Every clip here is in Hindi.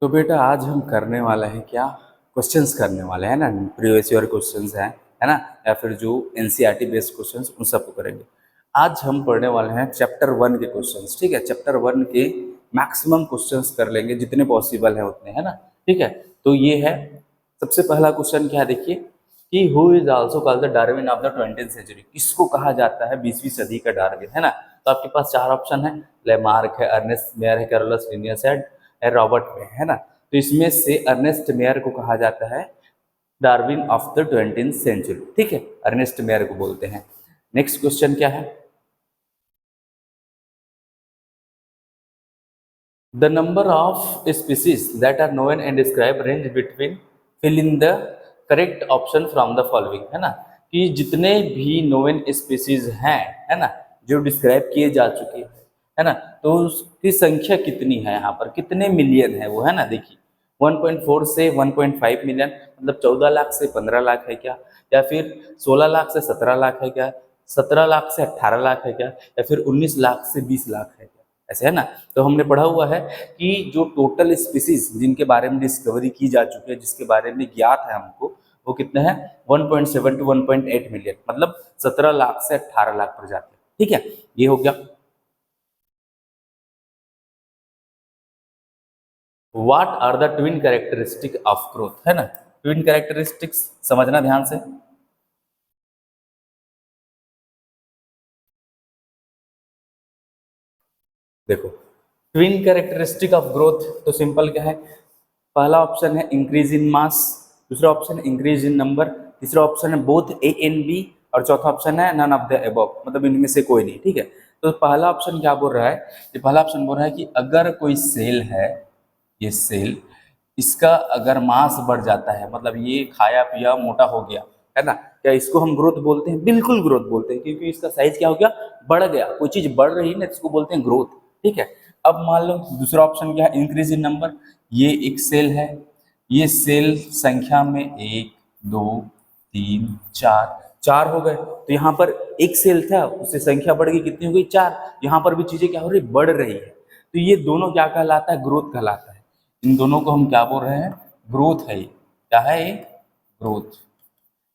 तो बेटा आज हम करने वाले हैं क्या, क्वेश्चंस करने वाले हैं ना। प्रीवियस ईयर क्वेश्चंस हैं, है ना, या फिर जो एनसीईआरटी बेस्ड क्वेश्चंस उन सबको करेंगे। आज हम पढ़ने वाले हैं चैप्टर 1 के क्वेश्चंस। ठीक है, चैप्टर 1 के मैक्सिमम क्वेश्चंस कर लेंगे जितने पॉसिबल है उतने, है ना। ठीक है, तो ये है सबसे पहला क्वेश्चन। क्या देखिए कि who is also called the Darwin of the 20th century. किसको कहा जाता है 20वीं सदी का डार्विन, है ना। तो आपके पास चार ऑप्शन है, लेमार्क है, अर्नेस्ट मेयर है, कैरोलस लिनियस है, रॉबर्ट में, है ना। तो इसमें से अर्नेस्ट मेयर को कहा जाता है Darwin of the 20th century. ठीक है, अर्नेस्ट मेयर को बोलते हैं। नेक्स्ट क्वेश्चन क्या है, the number of species that are known and describe range between, fill in the correct option from the following, है ना। कि जितने भी नोवेन स्पीसीज हैं, है ना, जो डिस्क्राइब किए जा चुके हैं, है ना, तो उसकी संख्या कितनी है, यहाँ पर कितने मिलियन है वो, है ना। देखिए 1.4 से 1.5 मिलियन, मतलब 14 लाख से 15 लाख है क्या, या फिर 16 लाख से 17 लाख है क्या, 17 लाख से 18 लाख है क्या, या फिर 19 लाख से 20 लाख है क्या, ऐसे, है ना। तो हमने पढ़ा हुआ है कि जो टोटल स्पीसीज जिनके बारे में डिस्कवरी की जा चुकी है, जिसके बारे में ज्ञात है हमको, वो कितने हैं 1.7 टू 1.8 मिलियन, मतलब 17 लाख से 18 लाख प्रजाति। ठीक है, ये हो गया। What are the twin characteristic of growth, है ना। ट्विन कैरेक्टरिस्टिक्स समझना ध्यान से। देखो ट्विन कैरेक्टरिस्टिक ऑफ ग्रोथ तो सिंपल क्या है, पहला ऑप्शन है इंक्रीज इन मास, दूसरा ऑप्शन है इंक्रीज इन नंबर, तीसरा ऑप्शन है बोथ ए एंड बी, और चौथा ऑप्शन है नन ऑफ द अबव, मतलब इनमें से कोई नहीं। ठीक है, तो पहला ऑप्शन क्या बोल रहा है, ये पहला ऑप्शन बोल रहा है कि अगर कोई सेल है, ये सेल, इसका अगर मास बढ़ जाता है, मतलब ये खाया पिया मोटा हो गया, है ना, क्या इसको हम ग्रोथ बोलते हैं? बिल्कुल ग्रोथ बोलते हैं, क्योंकि इसका साइज क्या हो गया, बढ़ गया। कोई चीज बढ़ रही है ना, इसको बोलते हैं ग्रोथ। ठीक है, अब मान लो दूसरा ऑप्शन क्या है, इंक्रीज इन नंबर। ये एक सेल है, ये सेल संख्या में 1 2 3 4 4 हो गए, तो यहाँ पर एक सेल था, उससे संख्या बढ़ गई, कितनी हो गई 4। यहाँ पर भी चीजें क्या हो रही, बढ़ रही है। तो ये दोनों क्या कहलाता है, ग्रोथ कहलाता है। इन दोनों को हम क्या बोल रहे हैं, ग्रोथ है ये। क्या है ये, ग्रोथ।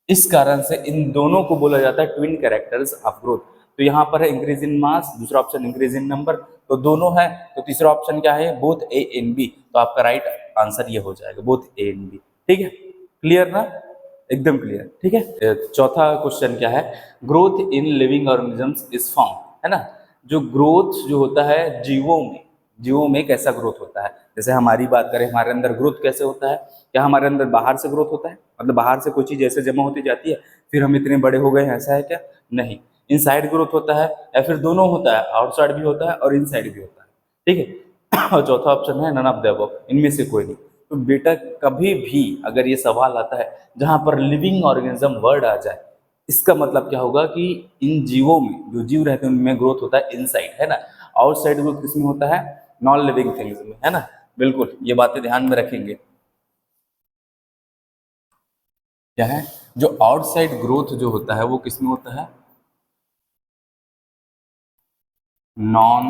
इस कारण से इन दोनों को बोला जाता है ट्विन कैरेक्टर्स ऑफ ग्रोथ। तो यहाँ पर है इंक्रीज इन मास, दूसरा ऑप्शन इंक्रीज इन नंबर, तो दोनों है। तो तीसरा ऑप्शन क्या है, बोथ ए एंड बी, तो आपका राइट आंसर ये हो जाएगा, बोथ ए एंड बी। ठीक है, क्लियर ना, एकदम क्लियर। ठीक है, चौथा क्वेश्चन क्या है, growth in living organisms is found, है ना। जो ग्रोथ जो होता है जीवों में, जीवों में कैसा ग्रोथ होता है, जैसे हमारी बात करें, हमारे अंदर ग्रोथ कैसे होता है, क्या हमारे अंदर बाहर से ग्रोथ होता है, मतलब बाहर से कोई चीज ऐसे जमा होती जाती है फिर हम इतने बड़े हो गए हैं, ऐसा है क्या? नहीं, इनसाइड ग्रोथ होता है, या फिर दोनों होता है, आउटसाइड भी होता है और इनसाइड भी होता है। ठीक है, और चौथा ऑप्शन है नन ऑफ द अबव, इनमें से कोई नहीं। तो बेटा कभी भी अगर ये सवाल आता है जहां पर लिविंग ऑर्गेनिज्म वर्ड आ जाए, इसका मतलब क्या होगा कि इन जीवों में, जो जीव रहते हैं उनमें ग्रोथ होता है इनसाइड, है ना। आउटसाइड ग्रोथ किसमें होता है, नॉन लिविंग थिंग्स में, है ना। बिल्कुल, ये बातें ध्यान में रखेंगे। क्या है, जो आउटसाइड ग्रोथ जो होता है वो किसमें होता है, नॉन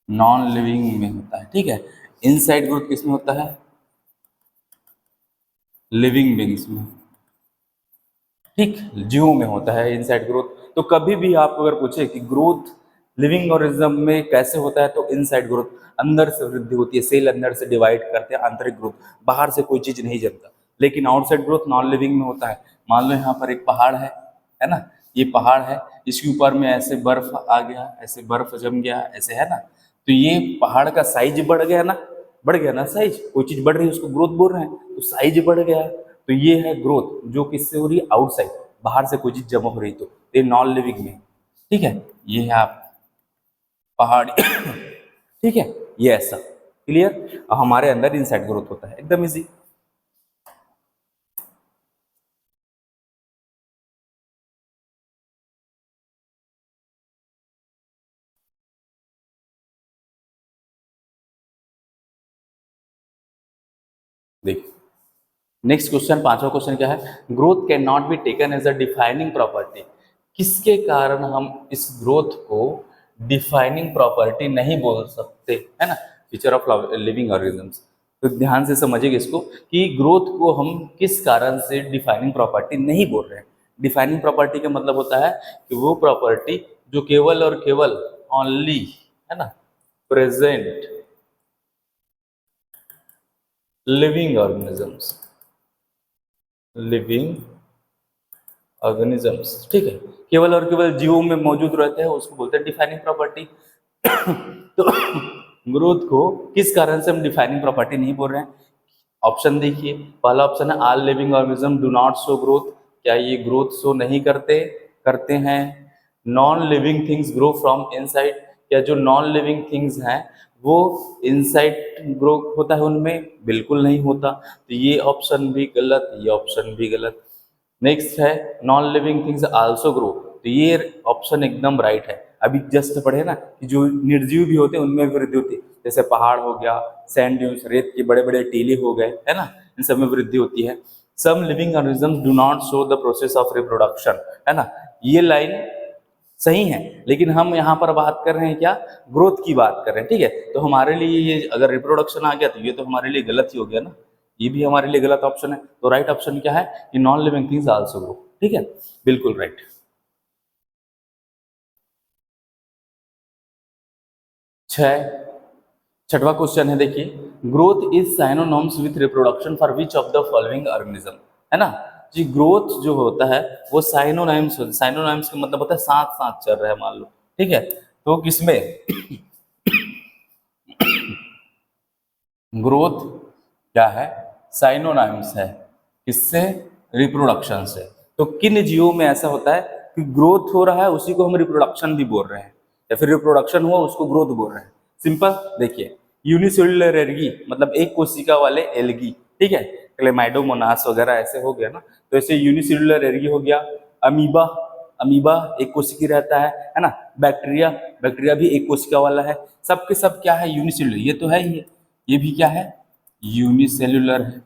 नॉन लिविंग में होता है। ठीक है, इनसाइड ग्रोथ किसमें होता है, लिविंग बींग्स में। ठीक, जीवों में होता है इनसाइड ग्रोथ। तो कभी भी आपको अगर पूछे कि ग्रोथ लिविंग ऑर्गेनिज्म में कैसे होता है, तो इनसाइड ग्रोथ, अंदर से वृद्धि होती है, सेल अंदर से डिवाइड करते हैं, आंतरिक ग्रोथ, बाहर से कोई चीज नहीं जमता। लेकिन आउटसाइड ग्रोथ नॉन लिविंग में होता है। मान लो यहाँ पर एक पहाड़ है ना, ये पहाड़ है, इसके ऊपर में ऐसे बर्फ आ गया, ऐसे बर्फ जम गया, ऐसे, है ना। तो ये पहाड़ का साइज बढ़ गया ना, बढ़ गया ना साइज, कोई चीज बढ़ रही है उसको ग्रोथ बोल रहे हैं, तो साइज बढ़ गया। तो ये है ग्रोथ, जो किससे हो रही है, आउटसाइड, बाहर से कोई चीज जमा हो रही, तो ये नॉन लिविंग में। ठीक है, ये है आप पहाड़ी ठीक है, ये ऐसा क्लियर। हमारे अंदर इनसाइड ग्रोथ होता है, एकदम इजी। देखिए नेक्स्ट क्वेश्चन, पांचवा क्वेश्चन क्या है, growth can not be taken as a defining property. किसके कारण हम इस ग्रोथ को डिफाइनिंग प्रॉपर्टी नहीं बोल सकते, है ना। Feature of living organisms. तो ध्यान से समझिएगा इसको कि ग्रोथ को हम किस कारण से डिफाइनिंग प्रॉपर्टी नहीं बोल रहे हैं। डिफाइनिंग प्रॉपर्टी का मतलब होता है कि वो प्रॉपर्टी जो केवल और केवल ओनली, है ना, present living organisms, living organisms, ठीक है, केवल और केवल जीवों में मौजूद रहते हैं, उसको बोलते हैं डिफाइनिंग प्रॉपर्टी। तो ग्रोथ को किस कारण से हम डिफाइनिंग प्रॉपर्टी नहीं बोल रहे हैं? ऑप्शन देखिए, पहला ऑप्शन है all living organism do not show growth, क्या ये ग्रोथ शो नहीं करते? करते हैं। Non living things grow from inside, क्या जो नॉन लिविंग थिंग्स हैं वो इनसाइड ग्रो होता है उनमें? बिल्कुल नहीं होता। तो ये ऑप्शन भी गलत, ये ऑप्शन भी गलत। नेक्स्ट है non living things also grow, तो ये ऑप्शन एकदम राइट है। अभी जस्ट पढ़े ना कि जो निर्जीव भी होते हैं उनमें वृद्धि होती है, जैसे पहाड़ हो गया, सैंड ड्यून्स, रेत के बड़े बड़े टीले हो गए, है ना, इन सब में वृद्धि होती है। Some living organisms do not show the process of reproduction, है ना, ये लाइन सही है, लेकिन हम यहाँ पर बात कर रहे हैं क्या? ग्रोथ की बात कर रहे हैं, ठीक है। तो हमारे लिए ये अगर रिप्रोडक्शन आ गया तो ये तो हमारे लिए गलत ही हो गया ना, ये भी हमारे लिए गलत ऑप्शन है। तो राइट ऑप्शन क्या है कि non living things also grow, ठीक है, बिल्कुल राइट। छठवां क्वेश्चन है, देखिए, growth is synonyms with reproduction for which of the following organism, है ना जी। ग्रोथ जो होता है वो साइनोनाइम्स, साइनोनाइम्स का मतलब होता है साथ साथ चल रहा है, मान लो, ठीक है। तो किसमें ग्रोथ क्या है? साइनोनाइम्स है, किससे? रिप्रोडक्शन से। तो किन जीवों में ऐसा होता है कि ग्रोथ हो रहा है उसी को हम रिप्रोडक्शन भी बोल रहे हैं, या फिर रिप्रोडक्शन हुआ उसको ग्रोथ बोल रहे हैं? सिंपल देखिए, यूनिसेल्युलर एल्गी मतलब एक कोशिका वाले एल्गी, ठीक है, क्लेमाइडोमोनास वगैरह ऐसे हो गया ना, तो ऐसे यूनिसेल्युलर एल्गी हो गया। अमीबा, अमीबा एक कोशिकी रहता है ना। बैक्टीरिया, बैक्टीरिया भी एक कोशिका वाला है। सब के सब क्या है? यूनिसेल्युलर, ये तो है ही है। ये भी क्या है? यूनिसेल्युलर है,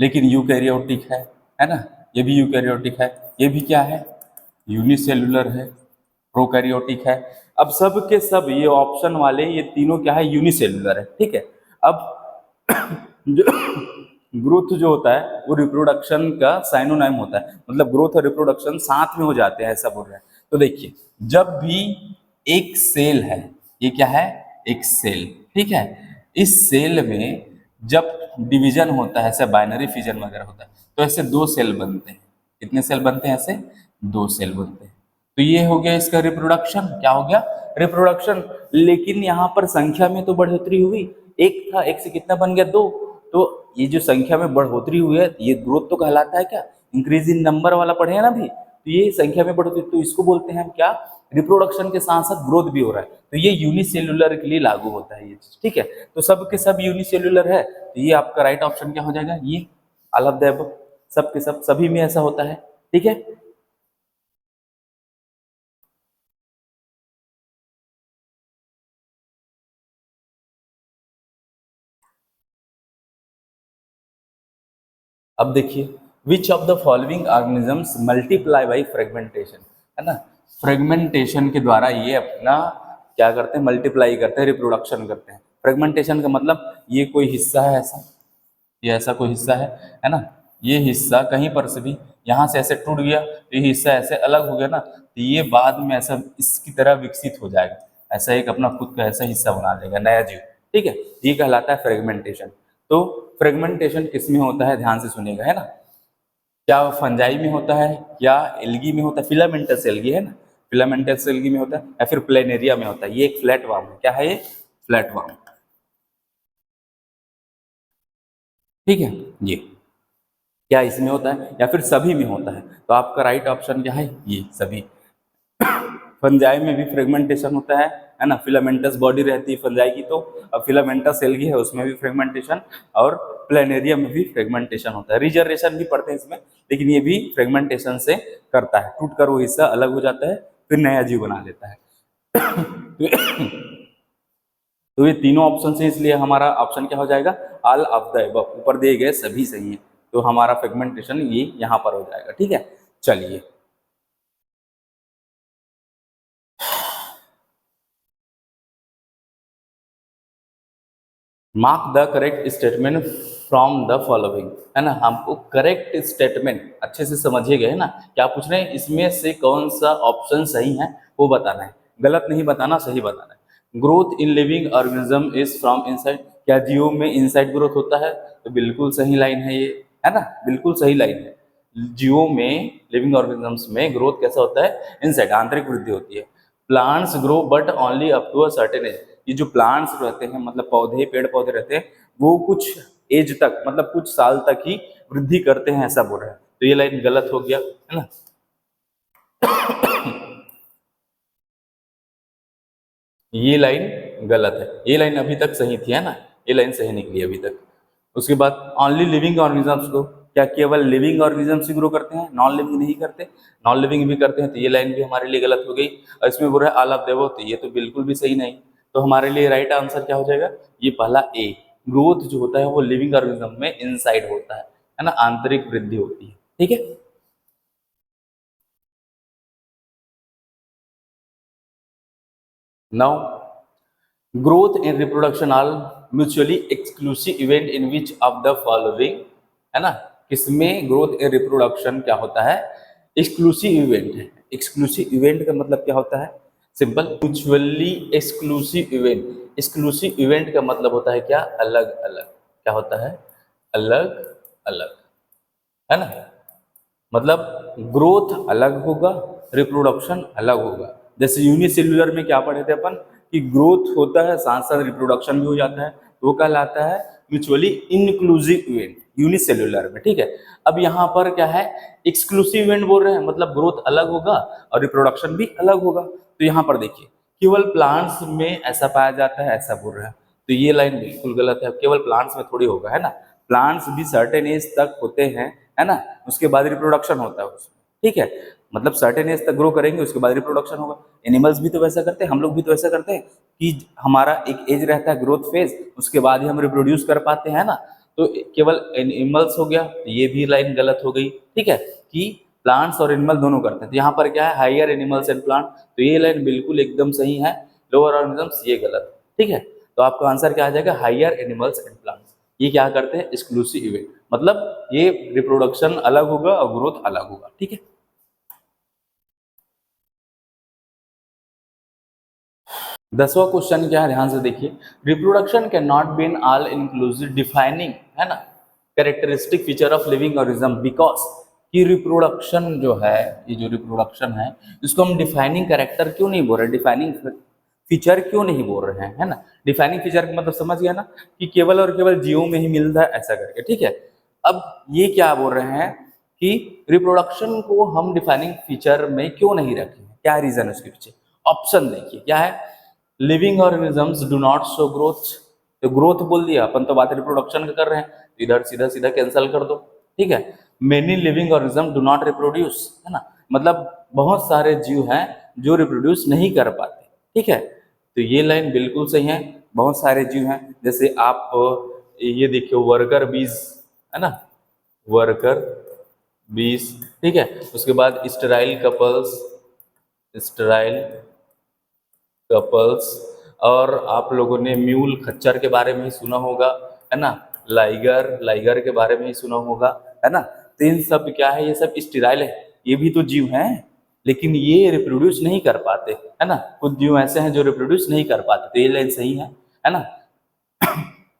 लेकिन यूकैरियोटिक है ना। ये भी यूकैरियोटिक है, ये भी क्या है? यूनिसेल्युलर है, प्रोकैरियोटिक है। अब सब के सब ये ऑप्शन वाले ये तीनों क्या है? यूनिसेल्युलर है, ठीक है। अब जो ग्रोथ जो होता है वो रिप्रोडक्शन का साइनोनाइम होता है, मतलब ग्रोथ और रिप्रोडक्शन साथ में हो जाते हैं, ऐसा बोल रहे हैं। तो देखिए, जब भी एक सेल है, ये क्या है? एक सेल, ठीक है। इस सेल में जब डिवीजन होता है, ऐसे बाइनरी फिजन वगैरह होता है, तो ऐसे दो सेल बनते हैं। कितने सेल बनते हैं? ऐसे दो सेल बनते हैं। तो ये हो गया इसका रिप्रोडक्शन, क्या हो गया? रिप्रोडक्शन। लेकिन यहाँ पर संख्या में तो बढ़ोतरी हुई, एक था, एक से कितना बन गया? दो। तो ये जो संख्या में बढ़ोतरी हुई है ये ग्रोथ तो कहलाता है क्या? इंक्रीज इन नंबर वाला पढ़े हैं ना अभी, तो ये संख्या में बढ़ोतरी, तो इसको बोलते हैं हम क्या? रिप्रोडक्शन के साथ साथ ग्रोथ भी हो रहा है, तो ये यूनिसेल्युलर के लिए लागू होता है ये चीज, ठीक है। तो सब के सब यूनिसेल्युलर है, तो ये आपका राइट ऑप्शन क्या हो जाएगा? ये ऑल ऑफ द अबव, सब के सब, सभी में ऐसा होता है, ठीक है। अब देखिए, विच of the following organisms multiply by fragmentation, है ना। फ्रेगमेंटेशन के द्वारा ये अपना क्या करते हैं? मल्टीप्लाई करते हैं, रिप्रोडक्शन करते हैं। फ्रेगमेंटेशन का मतलब ये कोई हिस्सा है ऐसा, ये ऐसा कोई हिस्सा है ना। ये हिस्सा कहीं पर से भी यहाँ से ऐसे टूट गया तो ये हिस्सा ऐसे अलग हो गया ना, तो ये बाद में ऐसा इसकी तरह विकसित हो जाएगा, ऐसा एक अपना खुद का ऐसा हिस्सा बना लेगा, नया जीव, ठीक है। ये कहलाता है फ्रेगमेंटेशन। तो फ्रेगमेंटेशन किस में होता है? ध्यान से सुनिएगा, है ना। क्या वो फंजाई में होता है, या एल्गी में होता है? फिलामेंटस एल्गी है ना, फिलामेंटस एल्गी में होता है, या फिर प्लेनेरिया में होता है? ये एक फ्लैट वार्म है, क्या है ये? फ्लैट वार्म, ठीक है। ये क्या इसमें होता है या फिर सभी में होता है? तो आपका राइट ऑप्शन क्या है? ये सभी। फंजाई में भी फ्रेगमेंटेशन होता है ना। फिलामेंटस बॉडी रहती है फंजाई की, तो अब फिलामेंटस एल्गी है उसमें भी फ्रेगमेंटेशन, और प्लेनेरियम में भी फ्रेगमेंटेशन होता है। रिजर्वेशन भी पढ़ते हैं इसमें, लेकिन ये भी फ्रेगमेंटेशन से करता है, टूट कर वो हिस्सा अलग हो जाता है, फिर नया जीव बना लेता है। तो ये तीनों ऑप्शन से, इसलिए हमारा ऑप्शन क्या हो जाएगा? ऑल ऑफ द अबव, ऊपर दिए गए सभी सही है, तो हमारा फ्रेगमेंटेशन ये यहाँ पर हो जाएगा, ठीक है। चलिए, mark the correct statement from the following, है ना। हमको करेक्ट स्टेटमेंट अच्छे से समझिएगा, है ना। क्या पूछ रहे हैं, इसमें से कौन सा ऑप्शन सही है वो बताना है, गलत नहीं बताना, सही बताना है। Growth in living organism is from inside, क्या जीवों में इनसाइड ग्रोथ होता है, तो बिल्कुल सही लाइन है ये, है ना, बिल्कुल सही लाइन है। जीवों में, लिविंग ऑर्गेनिजम्स में ग्रोथ कैसा होता है, इनसाइड, आंतरिक वृद्धि होती है। Plants grow but only up to a certain age, ये जो प्लांट्स रहते हैं, मतलब पौधे, पेड़ पौधे रहते हैं, वो कुछ एज तक, मतलब कुछ साल तक ही वृद्धि करते हैं, ऐसा बोल रहे हैं। तो ये लाइन गलत हो गया, है ना। ये लाइन गलत है, ये लाइन अभी तक सही थी, है ना, ये लाइन सही निकली अभी तक। उसके बाद ऑनली लिविंग ऑर्गेनिजम्स को, क्या केवल लिविंग ऑर्गेनिजम्स ही ग्रो करते हैं, नॉन लिविंग नहीं करते, नॉन लिविंग भी करते हैं, तो ये लाइन भी हमारे लिए गलत हो गई। और इसमें बोल रहा है ऑल ऑफ द अबव, तो ये तो बिल्कुल भी सही नहीं। तो हमारे लिए राइट आंसर क्या हो जाएगा, ये पहला ए, ग्रोथ जो होता है वो लिविंग ऑर्गेनिज्म में इनसाइड होता है ना, आंतरिक वृद्धि होती है, ठीक है। Now growth in reproduction are mutually exclusive event in which of the following, है ना। किसमें ग्रोथ इन रिप्रोडक्शन क्या होता है, एक्सक्लूसिव इवेंट है। एक्सक्लूसिव इवेंट का मतलब क्या होता है, simple, mutually exclusive event. Exclusive event का मतलब होता है क्या, अलग अलग, क्या होता है, अलग अलग, है ना। मतलब ग्रोथ अलग होगा, रिप्रोडक्शन अलग होगा। जैसे यूनिसेल्युलर में क्या पढ़े थे अपन, कि ग्रोथ होता है साथ साथ रिप्रोडक्शन भी हो जाता है, तो वो कहलाता है म्यूचुअली इंक्लूसिव इवेंट यूनिसेल्युलर में, ठीक है। अब यहाँ पर क्या है, एक्सक्लूसिव इवेंट बोल रहे हैं, मतलब ग्रोथ अलग होगा और रिप्रोडक्शन भी अलग होगा। तो यहाँ पर देखिए, केवल प्लांट्स में ऐसा पाया जाता है, ऐसा बोल रहे हैं, तो ये लाइन बिल्कुल गलत है। केवल प्लांट्स में थोड़ी होगा, है ना, प्लांट्स भी सर्टेन एज तक होते हैं, है ना, उसके बाद रिप्रोडक्शन होता है उसमें, ठीक है। मतलब सर्टेन एज तक ग्रो करेंगे, उसके बाद रिप्रोडक्शन होगा। एनिमल्स भी तो वैसा करते हैं, हम लोग भी तो वैसा करते हैं कि हमारा एक एज रहता है ग्रोथ फेज, उसके बाद ही हम रिप्रोड्यूस कर पाते हैं ना। तो केवल एनिमल्स हो गया, तो ये भी लाइन गलत हो गई, ठीक है, कि प्लांट्स और एनिमल दोनों करते हैं। तो यहाँ पर क्या है, हायर एनिमल्स एंड प्लांट, तो ये लाइन बिल्कुल एकदम सही है। लोअर ऑर्गेनिजम्स ये गलत, ठीक है। तो आपका आंसर क्या आ जाएगा, हायर एनिमल्स एंड प्लांट्स। ये क्या करते हैं, एक्सक्लूसिव इवेंट, मतलब ये रिप्रोडक्शन अलग होगा और ग्रोथ अलग होगा, ठीक है। 10वां क्वेश्चन क्या है, ध्यान से देखिए। Reproduction can not be in all inclusive defining, है ना, characteristic feature of living organism, because कि रिप्रोडक्शन जो है, ये जो रिप्रोडक्शन है, इसको हम डिफाइनिंग कैरेक्टर क्यों नहीं बोल रहे, डिफाइनिंग फीचर क्यों नहीं बोल रहे हैं, है ना। डिफाइनिंग फीचर का मतलब समझ गया ना, कि केवल और केवल जीवों में ही मिलता है, ऐसा करके, ठीक है। अब ये क्या बोल रहे हैं कि रिप्रोडक्शन को हम डिफाइनिंग फीचर में क्यों नहीं रखें, क्या रीजन है उसके पीछे। ऑप्शन देखिए क्या है, living organisms do not show growth, तो ग्रोथ बोल दिया, अपन तो बात रिप्रोडक्शन का कर रहे हैं, तो इधर सीधा सीधा कैंसिल कर दो, ठीक है। Many living organism do not reproduce, है ना, मतलब बहुत सारे जीव हैं जो रिप्रोड्यूस नहीं कर पाते, ठीक है। तो ये लाइन बिल्कुल सही है, बहुत सारे जीव हैं, जैसे आप ये देखिए वर्कर बीज, है ना, वर्कर बीज, ठीक है। उसके बाद स्टेराइल कपल्स, स्टेराइल कपल्स, और आप लोगों ने म्यूल खच्चर के बारे में ही सुना होगा, है ना, लाइगर, लाइगर के बारे में ही सुना होगा, है ना। तो इन सब क्या है, ये सब स्टेराइल है, ये भी तो जीव हैं, लेकिन ये रिप्रोड्यूस नहीं कर पाते, है ना। कुछ जीव ऐसे हैं जो रिप्रोड्यूस नहीं कर पाते, तो ये लाइन सही है ना।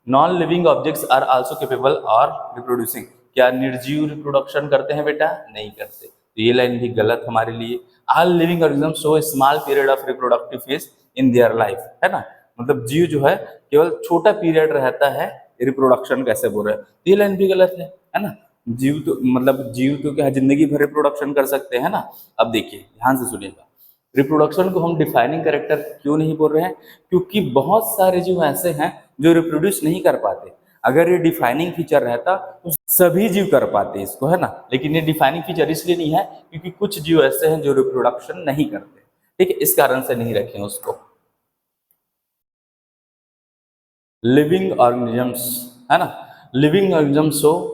Non living objects are also capable और रिप्रोड्यूसिंग, क्या निर्जीव रिप्रोडक्शन करते हैं बेटा, नहीं करते, तो ये लाइन भी गलत हमारे लिए। All living organism show small period of reproductive phase in their life, है ना, मतलब जीव जो है केवल छोटा पीरियड रहता है रिप्रोडक्शन, कैसे बोल रहे हैं, तो ये लाइन भी गलत है ना। जीव तो मतलब जीव तो क्या जिंदगी भर रिप्रोडक्शन कर सकते हैं ना। अब देखिए ध्यान से सुनिएगा, रिप्रोडक्शन को हम डिफाइनिंग कैरेक्टर क्यों नहीं बोल रहे हैं, क्योंकि बहुत सारे जीव ऐसे हैं जो रिप्रोड्यूस नहीं कर पाते। अगर ये डिफाइनिंग फीचर रहता तो सभी जीव कर पाते इसको, है ना, लेकिन ये डिफाइनिंग फीचर इसलिए नहीं है क्योंकि कुछ जीव ऐसे हैं जो रिप्रोडक्शन नहीं करते, ठीक है, इस कारण से नहीं रखें उसको। लिविंग ऑर्गेनिजम्स, है ना, लिविंग ऑर्गेनिजम्स को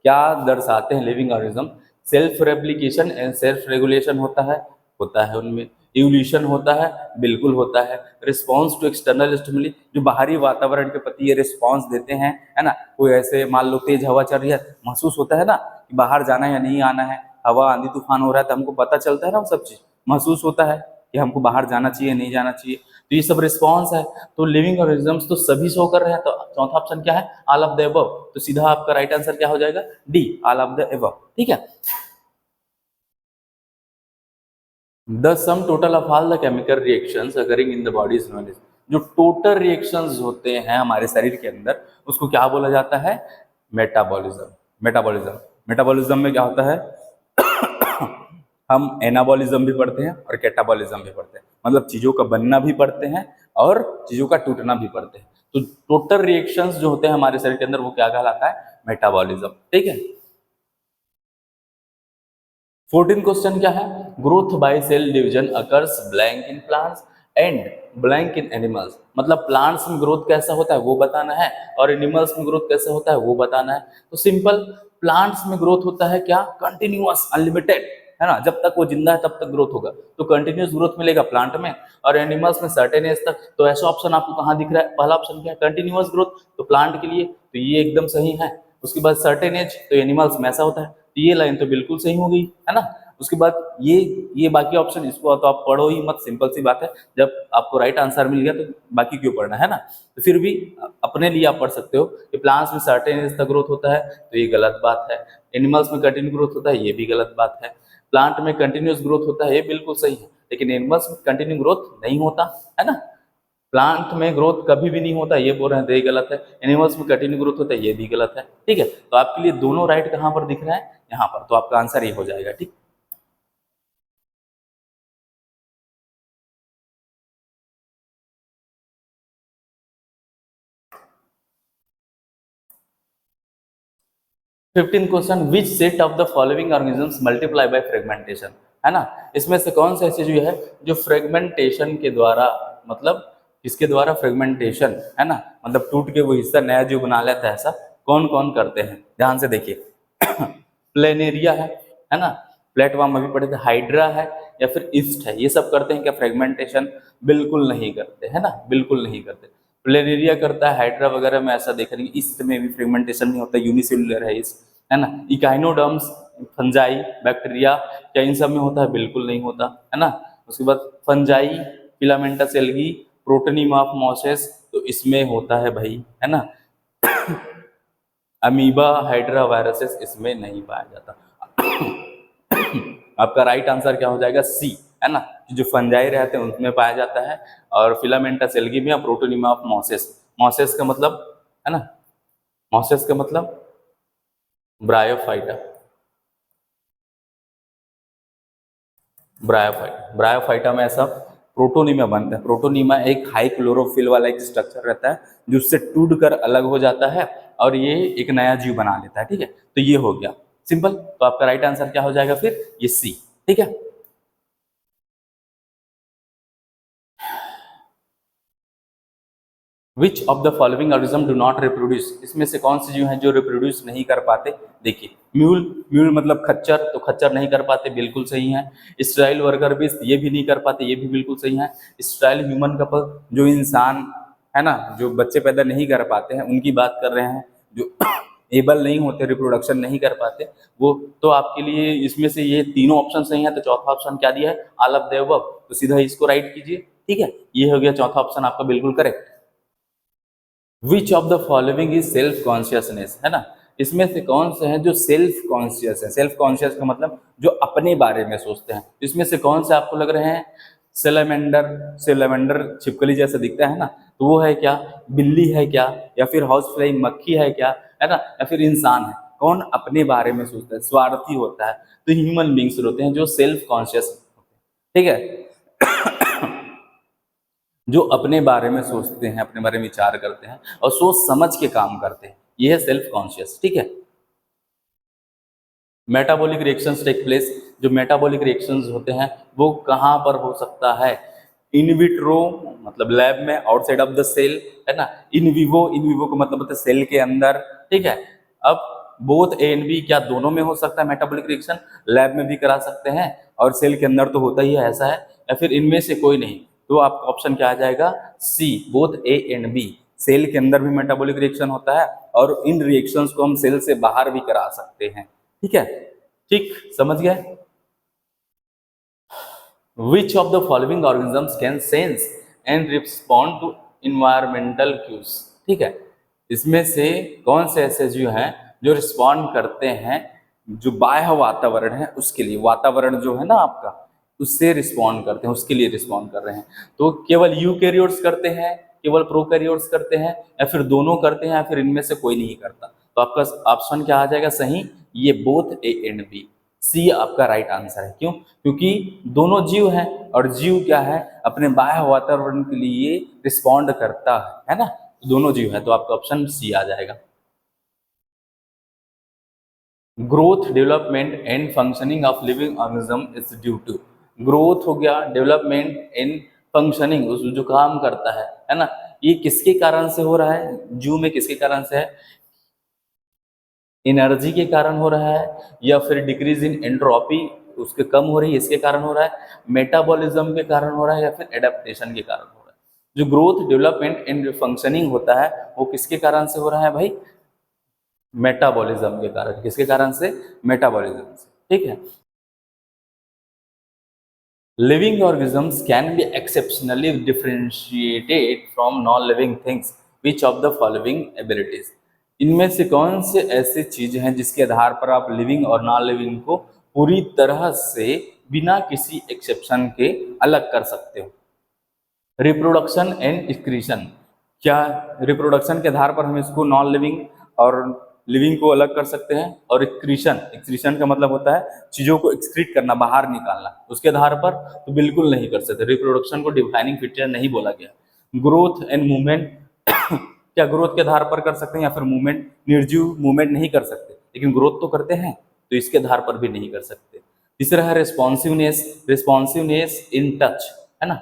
क्या दर्शाते हैं, living organism self replication and self regulation होता है उनमें। इवोल्यूशन होता है, बिल्कुल होता है। रिस्पॉन्स टू एक्सटर्नल स्टिमुली, जो बाहरी वातावरण के प्रति ये रिस्पॉन्स देते हैं, है ना। कोई ऐसे मान लो तेज हवा चल रही है, महसूस होता है ना कि बाहर जाना है या नहीं आना है, हवा आंधी तूफान हो रहा है तो हमको पता चलता है ना, वो सब चीज महसूस होता है कि हमको बाहर जाना चाहिए नहीं जाना चाहिए, तो ये सब रिस्पॉन्स है। तो लिविंग ऑर्गेनिजम्स तो सभी शो कर रहे हैं, तो चौथा ऑप्शन क्या है, ऑल ऑफ द अबव। तो सीधा आपका राइट आंसर क्या हो जाएगा, D, all of the above. ठीक है। The sum total of all the chemical reactions occurring in the body is known as, जो टोटल रिएक्शंस होते हैं हमारे शरीर के अंदर उसको क्या बोला जाता है, मेटाबॉलिज्म। मेटाबॉलिज्म, मेटाबॉलिज्म में क्या होता है हम एनाबॉलिज्म भी पढ़ते हैं और कैटाबॉलिज्म भी पढ़ते हैं, मतलब चीजों का बनना भी पढ़ते हैं और चीजों का टूटना भी पढ़ते हैं। तो टोटल रिएक्शंस जो होते हैं हमारे शरीर के अंदर वो क्या कहलाता है, मेटाबॉलिज्म। ठीक है। 14 क्वेश्चन क्या है, growth by cell division occurs blank in plants and blank in animals, मतलब प्लांट्स में ग्रोथ कैसा होता है वो बताना है और एनिमल्स में ग्रोथ कैसा होता है वो बताना है। तो सिंपल, प्लांट्स में ग्रोथ होता है क्या, कंटिन्यूअस अनलिमिटेड, है ना, जब तक वो जिंदा है तब तक ग्रोथ होगा, तो कंटिन्यूअस ग्रोथ मिलेगा प्लांट में। और एनिमल्स में सर्टेन एज तक, तो ऐसा ऑप्शन आपको कहाँ दिख रहा है, पहला ऑप्शन क्या है, कंटिन्यूअस ग्रोथ, तो प्लांट के लिए तो ये एकदम सही है। उसके बाद सर्टेन एज, तो एनिमल्स में ऐसा होता है, तो ये लाइन तो बिल्कुल सही हो गई, है ना। उसके बाद ये बाकी ऑप्शन, इसको तो आप पढ़ो ही मत, सिंपल सी बात है, जब आपको राइट आंसर मिल गया तो बाकी क्यों पढ़ना, है ना। तो फिर भी अपने लिए आप पढ़ सकते हो कि प्लांट्स में सर्टेन एज तक ग्रोथ होता है, तो ये गलत बात है। एनिमल्स में कंटिन्यू ग्रोथ होता है, ये भी गलत बात है। प्लांट में कंटिन्यूस ग्रोथ होता है, ये बिल्कुल सही है, लेकिन एनिमल्स में कंटिन्यू ग्रोथ नहीं होता, है ना। प्लांट में ग्रोथ कभी भी नहीं होता, ये बोल रहे हैं तो ये गलत है। एनिमल्स में कंटिन्यू ग्रोथ होता है, ये भी गलत है। ठीक है, तो आपके लिए दोनों राइट कहाँ पर दिख रहा है, यहाँ पर, तो आपका आंसर ये हो जाएगा। ठीक। 15 question, which set of the following organisms multiply by fragmentation, है ना। इसमें से कौन सा ऐसी जो है जो फ्रेगमेंटेशन के द्वारा, मतलब किसके द्वारा, फ्रेगमेंटेशन, है ना, मतलब टूट के वो हिस्सा नया जो बना लेता है, ऐसा कौन कौन करते हैं, ध्यान से देखिए। प्लेनेरिया है ना, प्लेटफॉर्म अभी पढ़े थे, हाइड्रा है या फिर ईस्ट है, ये सब करते हैं क्या फ्रेगमेंटेशन, बिल्कुल नहीं करते, है ना, बिल्कुल नहीं करते। प्लेनेरिया करता है, हाइड्रा वगैरह में ऐसा देख रहे हैं, ईस्ट में भी फ्रेगमेंटेशन नहीं होता, यूनिसेल्युलर है इस, है ना। इकाइनोडर्म्स, फंजाई, बैक्टीरिया, क्या इन सब में होता है, बिल्कुल नहीं होता, है ना। उसके बाद fungi, filamentous algae, protonema of mosses, तो इसमें होता है भाई, है ना। अमीबा, हाइड्रा वायरसेस इसमें नहीं पाया जाता। आपका राइट आंसर क्या हो जाएगा, सी, है ना, जो फंजाई रहते हैं उनमें पाया जाता है, और फिलामेंटस एल्गी में, प्रोटोनिमा ऑफ मॉसेस, मॉसेस का मतलब, है ना, मॉसेस का मतलब ब्रायोफाइटा, ब्रायोफाइटा, ब्रायोफाइटा में ऐसा प्रोटोनिमा बनता है। प्रोटोनिमा एक हाई क्लोरोफिल वाला एक स्ट्रक्चर रहता है जो उससे टूट कर अलग हो जाता है और ये एक नया जीव बना लेता है। ठीक है, तो ये हो गया सिंपल, तो आपका राइट आंसर क्या हो जाएगा फिर, ये सी। ठीक है। विच of the following organism do not reproduce, इसमें से कौन से जीव हैं जो रिप्रोड्यूस नहीं कर पाते। देखिए, म्यूल, म्यूल मतलब खच्चर, तो खच्चर नहीं कर पाते, बिल्कुल सही है। स्टाइल वर्कर बीस्ट, ये भी नहीं कर पाते, ये भी बिल्कुल सही है। स्टाइल ह्यूमन कपल, जो इंसान, है ना, जो बच्चे पैदा नहीं कर पाते हैं उनकी बात कर रहे हैं, जो एबल नहीं होते, रिप्रोडक्शन नहीं कर पाते वो, तो आपके लिए इसमें से ये तीनों ऑप्शन सही है, तो चौथा ऑप्शन क्या दिया है, ऑल ऑफ द अबव, तो सीधा इसको राइट कीजिए। ठीक है, ये हो गया चौथा ऑप्शन आपका बिल्कुल correct. Which of the following is self consciousness, है ना, इसमें से कौन से हैं जो सेल्फ कॉन्शियस है। सेल्फ कॉन्शियस का मतलब जो अपने बारे में सोचते हैं, इसमें से कौन से आपको लग रहे हैं, सेलेमेंडर, सेलेमेंडर छिपकली जैसा दिखता है ना, तो वो है क्या, बिल्ली है क्या, या फिर हाउस फ्लाई मक्खी है क्या, है ना, या फिर इंसान है, कौन अपने बारे में सोचता है, स्वार्थी होता है, तो ह्यूमन बींग्स होते हैं जो सेल्फ कॉन्शियस। ठीक है, जो अपने बारे में सोचते हैं, अपने बारे में विचार करते हैं और सोच समझ के काम करते हैं, ये है सेल्फ कॉन्शियस। ठीक है। मेटाबॉलिक रिएक्शंस टेक प्लेस, जो मेटाबॉलिक रिएक्शंस होते हैं वो कहाँ पर हो सकता है, इन विट्रो मतलब लैब में, आउटसाइड ऑफ द सेल, है ना, इन विवो, इन विवो का मतलब होता है सेल के अंदर। ठीक है, अब बोथ ए एंड बी, क्या दोनों में हो सकता है मेटाबॉलिक रिएक्शन, लैब में भी करा सकते हैं और सेल के अंदर तो होता ही है, ऐसा है, या फिर इनमें से कोई नहीं, तो आपका ऑप्शन क्या आ जाएगा, C, both A and B. Cell के अंदर भी मेटाबॉलिक रिएक्शन होता है और इन रिएक्शंस को हम सेल से बाहर भी करा सकते हैं। ठीक है, ठीक, समझ गए। Which of the following organisms can sense and respond to environmental cues. ठीक है, इसमें से कौन से ऐसे जीव हैं जो रिस्पॉन्ड करते हैं जो बाह्य वातावरण है उसके लिए, वातावरण जो है ना आपका, उससे रिस्पॉन्ड करते हैं, उसके लिए रिस्पॉन्ड कर रहे हैं। तो केवल यूकैरियोट्स करते हैं, केवल प्रोकैरियोट्स करते हैं, या फिर दोनों करते हैं, या फिर इनमें से कोई नहीं करता। तो आपका ऑप्शन क्या आ जाएगा सही, ये बोथ ए एंड बी, सी आपका राइट आंसर है। क्यों? क्योंकि दोनों जीव हैं और जीव क्या है, अपने बाह्य वातावरण के लिए रिस्पॉन्ड करता है ना, तो दोनों जीव है, तो आपका ऑप्शन सी आ जाएगा। Growth, development and functioning of living organism is due to. Growth हो गया, डेवलपमेंट एंड फंक्शनिंग, उस जो काम करता है ना, ये किसके कारण से हो रहा है, जीव में किसके कारण से है, एनर्जी के कारण हो रहा है, या फिर डिक्रीज इन एंट्रोपी उसके कम हो रही है इसके कारण हो रहा है, मेटाबॉलिज्म के कारण हो रहा है, या फिर एडेप्टेशन के कारण हो रहा है। जो ग्रोथ, डेवलपमेंट एंड फंक्शनिंग होता है वो किसके कारण से हो रहा है भाई, मेटाबॉलिज्म के कारण। किसके कारण से, मेटाबॉलिज्म से। ठीक है, living organisms can be exceptionally differentiated from non living things, which of the following abilities. इनमें से कौन से ऐसे चीज हैं जिसके आधार पर आप लिविंग और नॉन लिविंग को पूरी तरह से बिना किसी एक्सेप्शन के अलग कर सकते हो। रिप्रोडक्शन एंड एक्सक्रीशन, क्या रिप्रोडक्शन के आधार पर हम इसको नॉन लिविंग और लिविंग को अलग कर सकते हैं, और एक्सक्रीशन, एक्सक्रीशन का मतलब होता है चीजों को एक्सक्रीट करना, बाहर निकालना, उसके आधार पर तो बिल्कुल नहीं कर सकते। रिप्रोडक्शन को डिफाइनिंग फीचर नहीं बोला गया। ग्रोथ एंड मूवमेंट क्या ग्रोथ के आधार पर कर सकते हैं, या फिर मूवमेंट, निर्जीव मूवमेंट नहीं कर सकते लेकिन ग्रोथ तो करते हैं, तो इसके आधार पर भी नहीं कर सकते। तीसरा है रिस्पॉन्सिवनेस, रिस्पॉन्सिवनेस इन टच, है ना,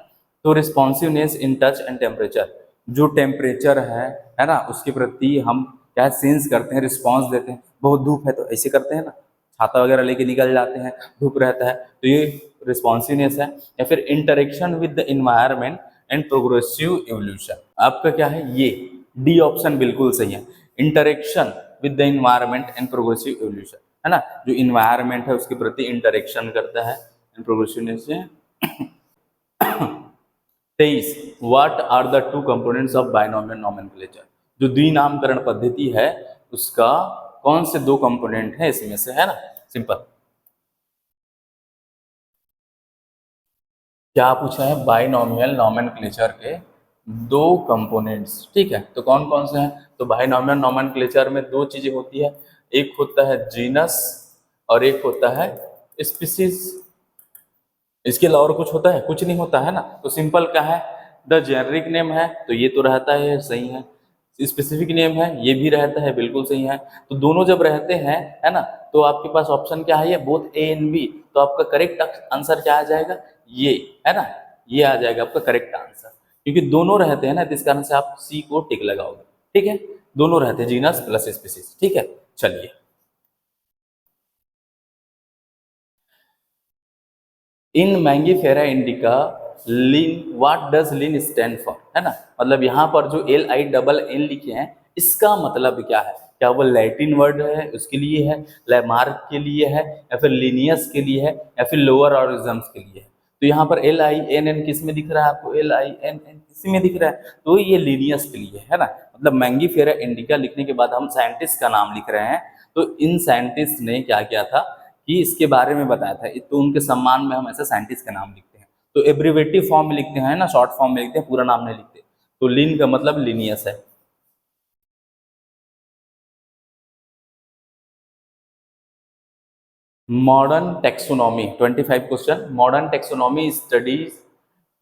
तो responsiveness in touch and temperature, जो टेम्परेचर है ना, उसके प्रति हम क्या सेंस करते हैं, रिस्पॉन्स देते हैं। बहुत धूप है तो ऐसे करते हैं ना, छाता वगैरह लेके निकल जाते हैं, धूप रहता है, तो ये रिस्पॉन्सिवनेस है। या फिर interaction with the environment and progressive evolution, आपका क्या है, ये डी ऑप्शन बिल्कुल सही है। Interaction with the environment and progressive evolution, है ना, जो इन्वायरमेंट है उसके प्रति इंटरेक्शन करता है, प्रोग्रेसिवनेस है। 23, what are the two components of binomial nomenclature, जो द्विनामकरण पद्धति है उसका कौन से दो कंपोनेंट है इसमें से, है ना, सिंपल। क्या पूछा है, बायनॉमियल नोमेनक्लेचर के दो कंपोनेंट्स। ठीक है, तो कौन कौन से हैं, तो बायनॉमियल नोमेनक्लेचर में दो चीजें होती है, एक होता है जीनस और एक होता है स्पीसीज। इसके अलावा और कुछ होता है, कुछ नहीं होता है ना, तो सिंपल क्या है, द जेनरिक नेम है तो ये तो रहता है सही है, स्पेसिफिक नेम है ये भी रहता है बिल्कुल सही है। तो दोनों जब रहते हैं, है ना, तो आपके पास ऑप्शन क्या है, ये बोथ ए एंड बी, तो आपका करेक्ट आंसर क्या आ जाएगा, ये, है ना, ये आ जाएगा आपका करेक्ट आंसर, क्योंकि दोनों रहते हैं ना, तो इस कारण से आप सी को टिक लगाओगे। ठीक है, दोनों रहते हैं, जीनस प्लस स्पीसीज। ठीक है, चलिए। In Mangifera indica Linn, what does Linn stand for, है ना, मतलब यहाँ पर जो LINN लिखे हैं इसका मतलब क्या है, क्या वो लैटिन वर्ड है उसके लिए है, लैमार्क के लिए है, या फिर लीनियस के लिए है, या फिर लोअर ऑर्गेनिजम्स के लिए है। तो यहाँ पर LINN किस में दिख रहा है आपको, LINN किस में दिख रहा है, तो ये लीनियस के लिए है ना, मतलब मैंगीफेरा इंडिका लिखने के बाद हम साइंटिस्ट का नाम लिख रहे हैं, तो इन साइंटिस्ट ने क्या किया था कि इसके बारे में बताया था, तो उनके सम्मान में हम ऐसे साइंटिस्ट का नाम लिखते हैं। तो एब्रिवेटिव फॉर्म में लिखते हैं ना, शॉर्ट फॉर्म में लिखते हैं, पूरा नाम नहीं लिखते। तो लीन का मतलब लीनियस है। Modern taxonomy 25 question, modern taxonomy studies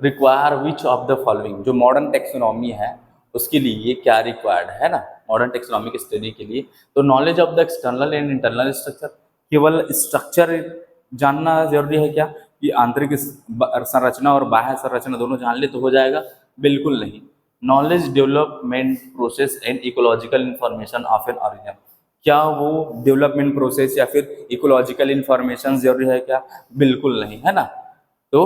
require which of the following, जो मॉडर्न टेक्सोनॉमी है उसके लिए क्या रिक्वायर्ड है ना, मॉडर्न टेक्सोनॉमी की स्टडी के लिए, तो knowledge of the external and internal structure, केवल स्ट्रक्चर जानना जरूरी है क्या, कि आंतरिक संरचना और बाह्य संरचना दोनों जान ले तो हो जाएगा, बिल्कुल नहीं। Knowledge development process and ecological information of an organism, क्या वो डेवलपमेंट प्रोसेस या फिर इकोलॉजिकल इंफॉर्मेशन जरूरी है क्या, बिल्कुल नहीं, है ना। तो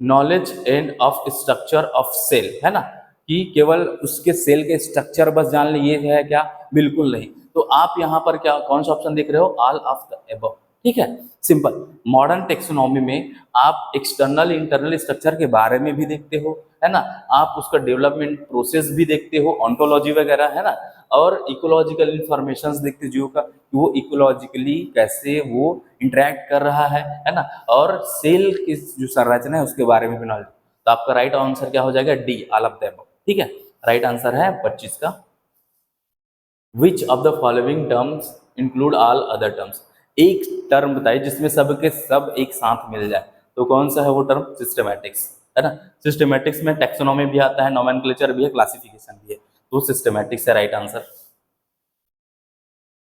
knowledge and of structure of cell, है ना, कि केवल उसके सेल के स्ट्रक्चर बस जान ले, ये है क्या? बिल्कुल नहीं। तो आप यहाँ पर क्या कौन सा ऑप्शन देख रहे हो? ऑल ऑफ द एबव, ठीक है, सिंपल। मॉडर्न टेक्सोनॉमी में आप एक्सटर्नल इंटरनल स्ट्रक्चर के बारे में भी देखते हो, है ना, आप उसका डेवलपमेंट प्रोसेस भी देखते हो, ऑन्टोलॉजी वगैरह, है ना, और इकोलॉजिकल इंफॉर्मेशन देखते हो जीव का, कि वो इकोलॉजिकली कैसे वो इंटरेक्ट कर रहा है ना, और सेल की जो संरचना है उसके बारे में भी नॉलेज। तो आपका राइट आंसर क्या हो जाएगा? D, all of the above, ठीक है। राइट आंसर है 25 का। विच of the following terms include all other terms? एक टर्म बताइए जिसमें सब के सब एक साथ मिल जाए, तो कौन सा है वो टर्म? सिस्टमैटिक्स, है ना। सिस्टमैटिक्स में टैक्सोनॉमी भी आता है, नोमेनक्लेचर भी है, क्लासिफिकेशन भी है, तो सिस्टमैटिक्स है राइट आंसर।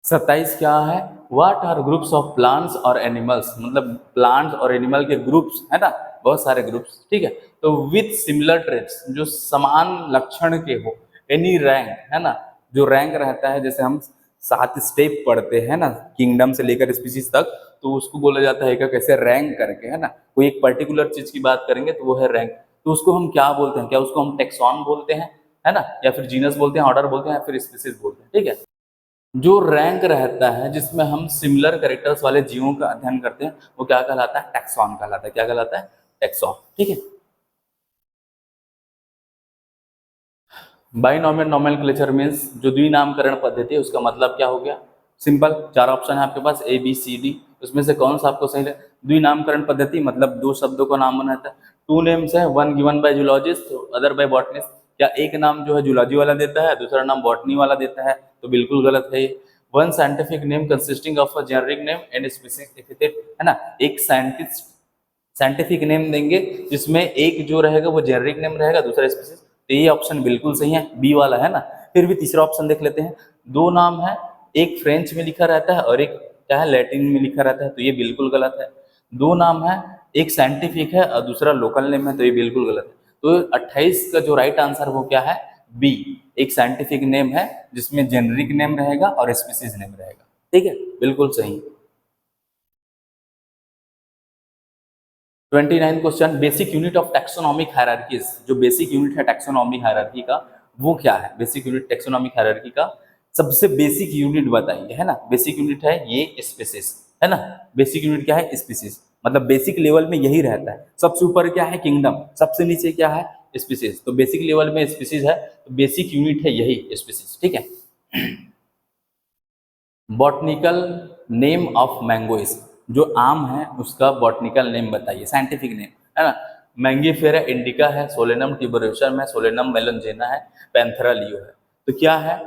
27 क्या है? What are groups of plants और एनिमल्स? मतलब प्लांट्स और एनिमल के ग्रुप्स, है ना, बहुत सारे ग्रुप्स, ठीक है। तो विथ सिमिलर ट्रेट्स, जो समान लक्षण के हो, एनी रैंक, है ना, जो रैंक रहता है, जैसे हम 7 स्टेप पढ़ते हैं ना, किंगडम से लेकर स्पीसीज तक, तो उसको बोला जाता है कि कैसे रैंक करके, है ना, कोई एक पर्टिकुलर चीज की बात करेंगे तो वो है रैंक। तो उसको हम क्या बोलते हैं? क्या उसको हम टेक्सॉन बोलते हैं, है ना, या फिर जीनस बोलते हैं, ऑर्डर बोलते हैं, या फिर स्पीसीज बोलते हैं, ठीक है। जो रैंक रहता है जिसमें हम सिमिलर कैरेक्टर्स वाले जीवों का अध्ययन करते हैं, वो क्या कहलाता है? टैक्सॉन कहलाता है। क्या कहलाता है? टैक्सॉन, ठीक है। बाइनॉमियल नोमेनक्लेचर मींस जो द्विनामकरण पद्धति है, उसका मतलब क्या हो गया? सिंपल, 4 ऑप्शन है आपके पास, ए बी सी डी, उसमें से कौन सा आपको सही लगे? द्विनामकरण पद्धति मतलब 2 शब्दों का नाम बनाता है, 2 नेम्स है, one given by zoologist, other by botanist. क्या एक नाम जो है जूलॉजी वाला देता है, दूसरा नाम बॉटनी वाला देता है? तो बिल्कुल गलत है ये। One scientific name consisting of a generic name and specific epithet, है ना, एक साइंटिस्ट साइंटिफिक नेम देंगे जिसमें एक जो रहेगा वो जेनरिक नेम रहेगा, दूसरा स्पीसीज। तो ये ऑप्शन बिल्कुल सही है, बी वाला, है ना। फिर भी तीसरा ऑप्शन देख लेते हैं। 2 नाम है, एक फ्रेंच में लिखा रहता है और एक क्या है, लैटिन में लिखा रहता है, तो ये बिल्कुल गलत है। 2 नाम है, एक साइंटिफिक है और दूसरा लोकल नेम है, तो ये बिल्कुल गलत है। तो 28 का जो राइट आंसर वो क्या है? बी, एक साइंटिफिक नेम है जिसमें जेनरिक नेम रहेगा और स्पीसीज नेम रहेगा, ठीक है, बिल्कुल सही। 29 question, basic unit of taxonomic hierarchies. जो बेसिक यूनिट है टैक्सोनॉमिक हायरार्की का, वो क्या है? बेसिक यूनिट टैक्सोनॉमिक हायरार्की का सबसे बेसिक यूनिट बताइए, है ना। बेसिक यूनिट है ये स्पीसीज, है ना। बेसिक यूनिट क्या है? स्पीसीज, मतलब बेसिक लेवल में यही रहता है। सबसे ऊपर क्या है? किंगडम, सबसे नीचे क्या है? स्पीसीज। तो बेसिक लेवल में स्पीसीज है, तो बेसिक यूनिट है यही स्पीसीज, ठीक है। बॉटनिकल नेम ऑफ मैंगोइस, जो आम है उसका बॉटनिकल नेम बताइए, साइंटिफिक नेम, है ना। मैंगीफेरा इंडिका है, सोलेनम ट्यूबरोसम है, सोलेनम मेलनजेना है, पैंथेरा लियो है। तो क्या है?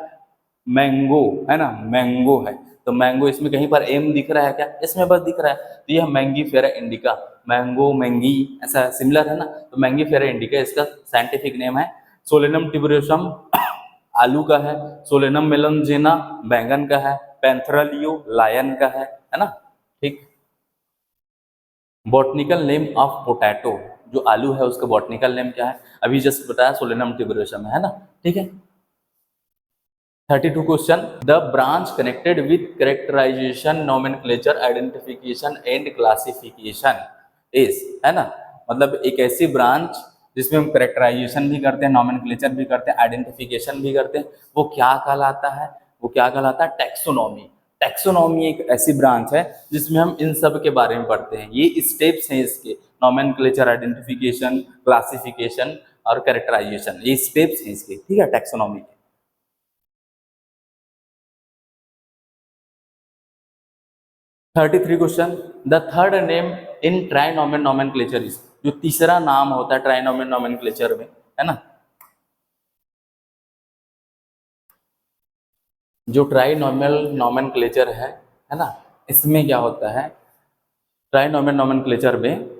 मैंगो, है ना, मैंगो है। तो मैंगो, इसमें कहीं पर एम दिख रहा है क्या? इसमें बस दिख रहा है, तो यह मैंगीफेरा इंडिका, मैंगो, मैंगी, ऐसा सिमिलर है ना। तो मैंगीफेरा इंडिका इसका साइंटिफिक नेम है। सोलेनम ट्यूबरोसम आलू का है, सोलेनम मेलनजेना बैंगन का है, पैंथेरा लियो लायन का है ना, ठीक। बॉटनिकल नेम ऑफ पोटैटो, जो आलू है उसका बॉटनिकल नेम क्या है? अभी जस्ट बताया, सोलेनम ट्यूबरोसम है ना, ठीक है। 32 question, the branch connected with characterization nomenclature identification and classification is, है ना, मतलब एक ऐसी ब्रांच जिसमें हम कैरेक्टराइजेशन भी करते हैं, नोमेनक्लेचर भी करते हैं, आइडेंटिफिकेशन भी करते हैं, वो क्या कहलाता है? वो क्या कहलाता है? टैक्सोनॉमी। टैक्सोनॉमी एक ऐसी ब्रांच है जिसमें हम इन सब के बारे में पढ़ते हैं। ये स्टेप्स हैं इसके, नोमेनक्लेचर, आइडेंटिफिकेशन, क्लासिफिकेशन और कैरेक्टराइजेशन, ये स्टेप्स हैं इसके, ठीक है, टैक्सोनॉमी के। 33 question, the third name in trinomial nomenclature is, जो तीसरा नाम होता है ट्राइनोमियल नोमेनक्लेचर में, है ना, जो ट्राइनोमियल नोमेनक्लेचर है ना, इसमें क्या होता है? ट्राइनोमियल नोमेनक्लेचर में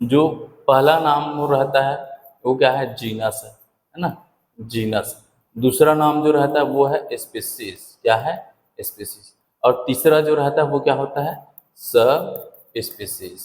जो पहला नाम वो रहता है वो क्या है? जीनस है ना, जीनस। दूसरा नाम जो रहता है वो है स्पीसीज, क्या है? स्पीसीज। और तीसरा जो रहता है वो क्या होता है? सब स्पीसीज,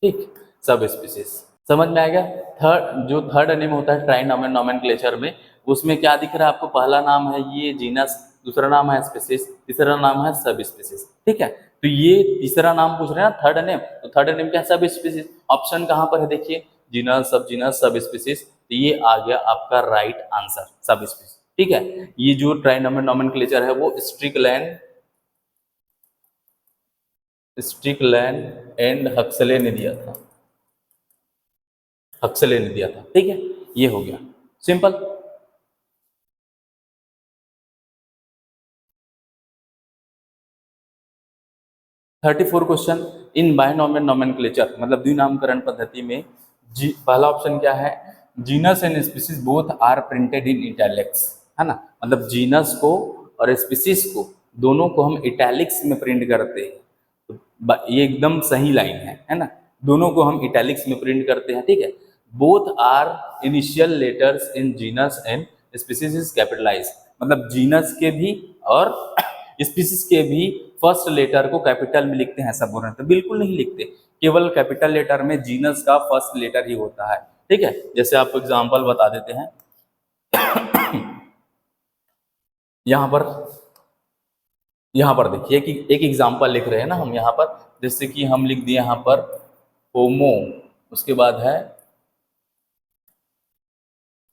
ठीक, सब स्पीसीज। समझ में आएगा? थर्ड, जो थर्ड नेम होता है ट्राइनोमियल नोमेनक्लेचर में, उसमें क्या दिख रहा है आपको? पहला नाम है ये जीनस, दूसरा नाम है स्पीसीज, तीसरा नाम है सब स्पीसीज, ठीक है। तो ये तीसरा नाम पूछ रहे हैं ना, थर्ड नेम, तो थर्ड नेम क्या है, सब स्पीसीज। ऑप्शन कहाँ पर है देखिए, जीनस, सब स्पीसीज, तो ये आ गया आपका राइट आंसर, सब स्पीसीज। ठीक है, ये जो ट्राइनोमियल नोमेनक्लेचर है वो स्ट्रिकलैंड एंड हक्सले ने दिया था, हक्सले ने दिया था। ठीक है, ये हो गया simple. Thirty four question, in binomial nomenclature मतलब द्विनामकरण पद्धति में पहला ऑप्शन क्या है, genus and species both are printed in italics, है ना, मतलब जीनस को और स्पीसीज को दोनों को हम इटैलिक्स में प्रिंट करते हैं, तो ये एकदम सही लाइन है ना, दोनों को हम इटैलिक्स में प्रिंट करते हैं। ठीक है, both are initial letters in genus and species is capitalise, मतलब जीनस के भी और स्पीसीज के भी फर्स्ट लेटर को कैपिटल में लिखते हैं, ऐसा बोल रहे हैं, तो बिल्कुल नहीं लिखते, केवल कैपिटल लेटर में जीनस का फर्स्ट लेटर ही होता है। ठीक है, जैसे आपको एग्जांपल बता देते हैं, यहाँ पर देखिए कि एक एग्जांपल लिख रहे हैं ना हम यहाँ पर, जैसे कि हम लिख दिए यहाँ पर होमो, उसके बाद है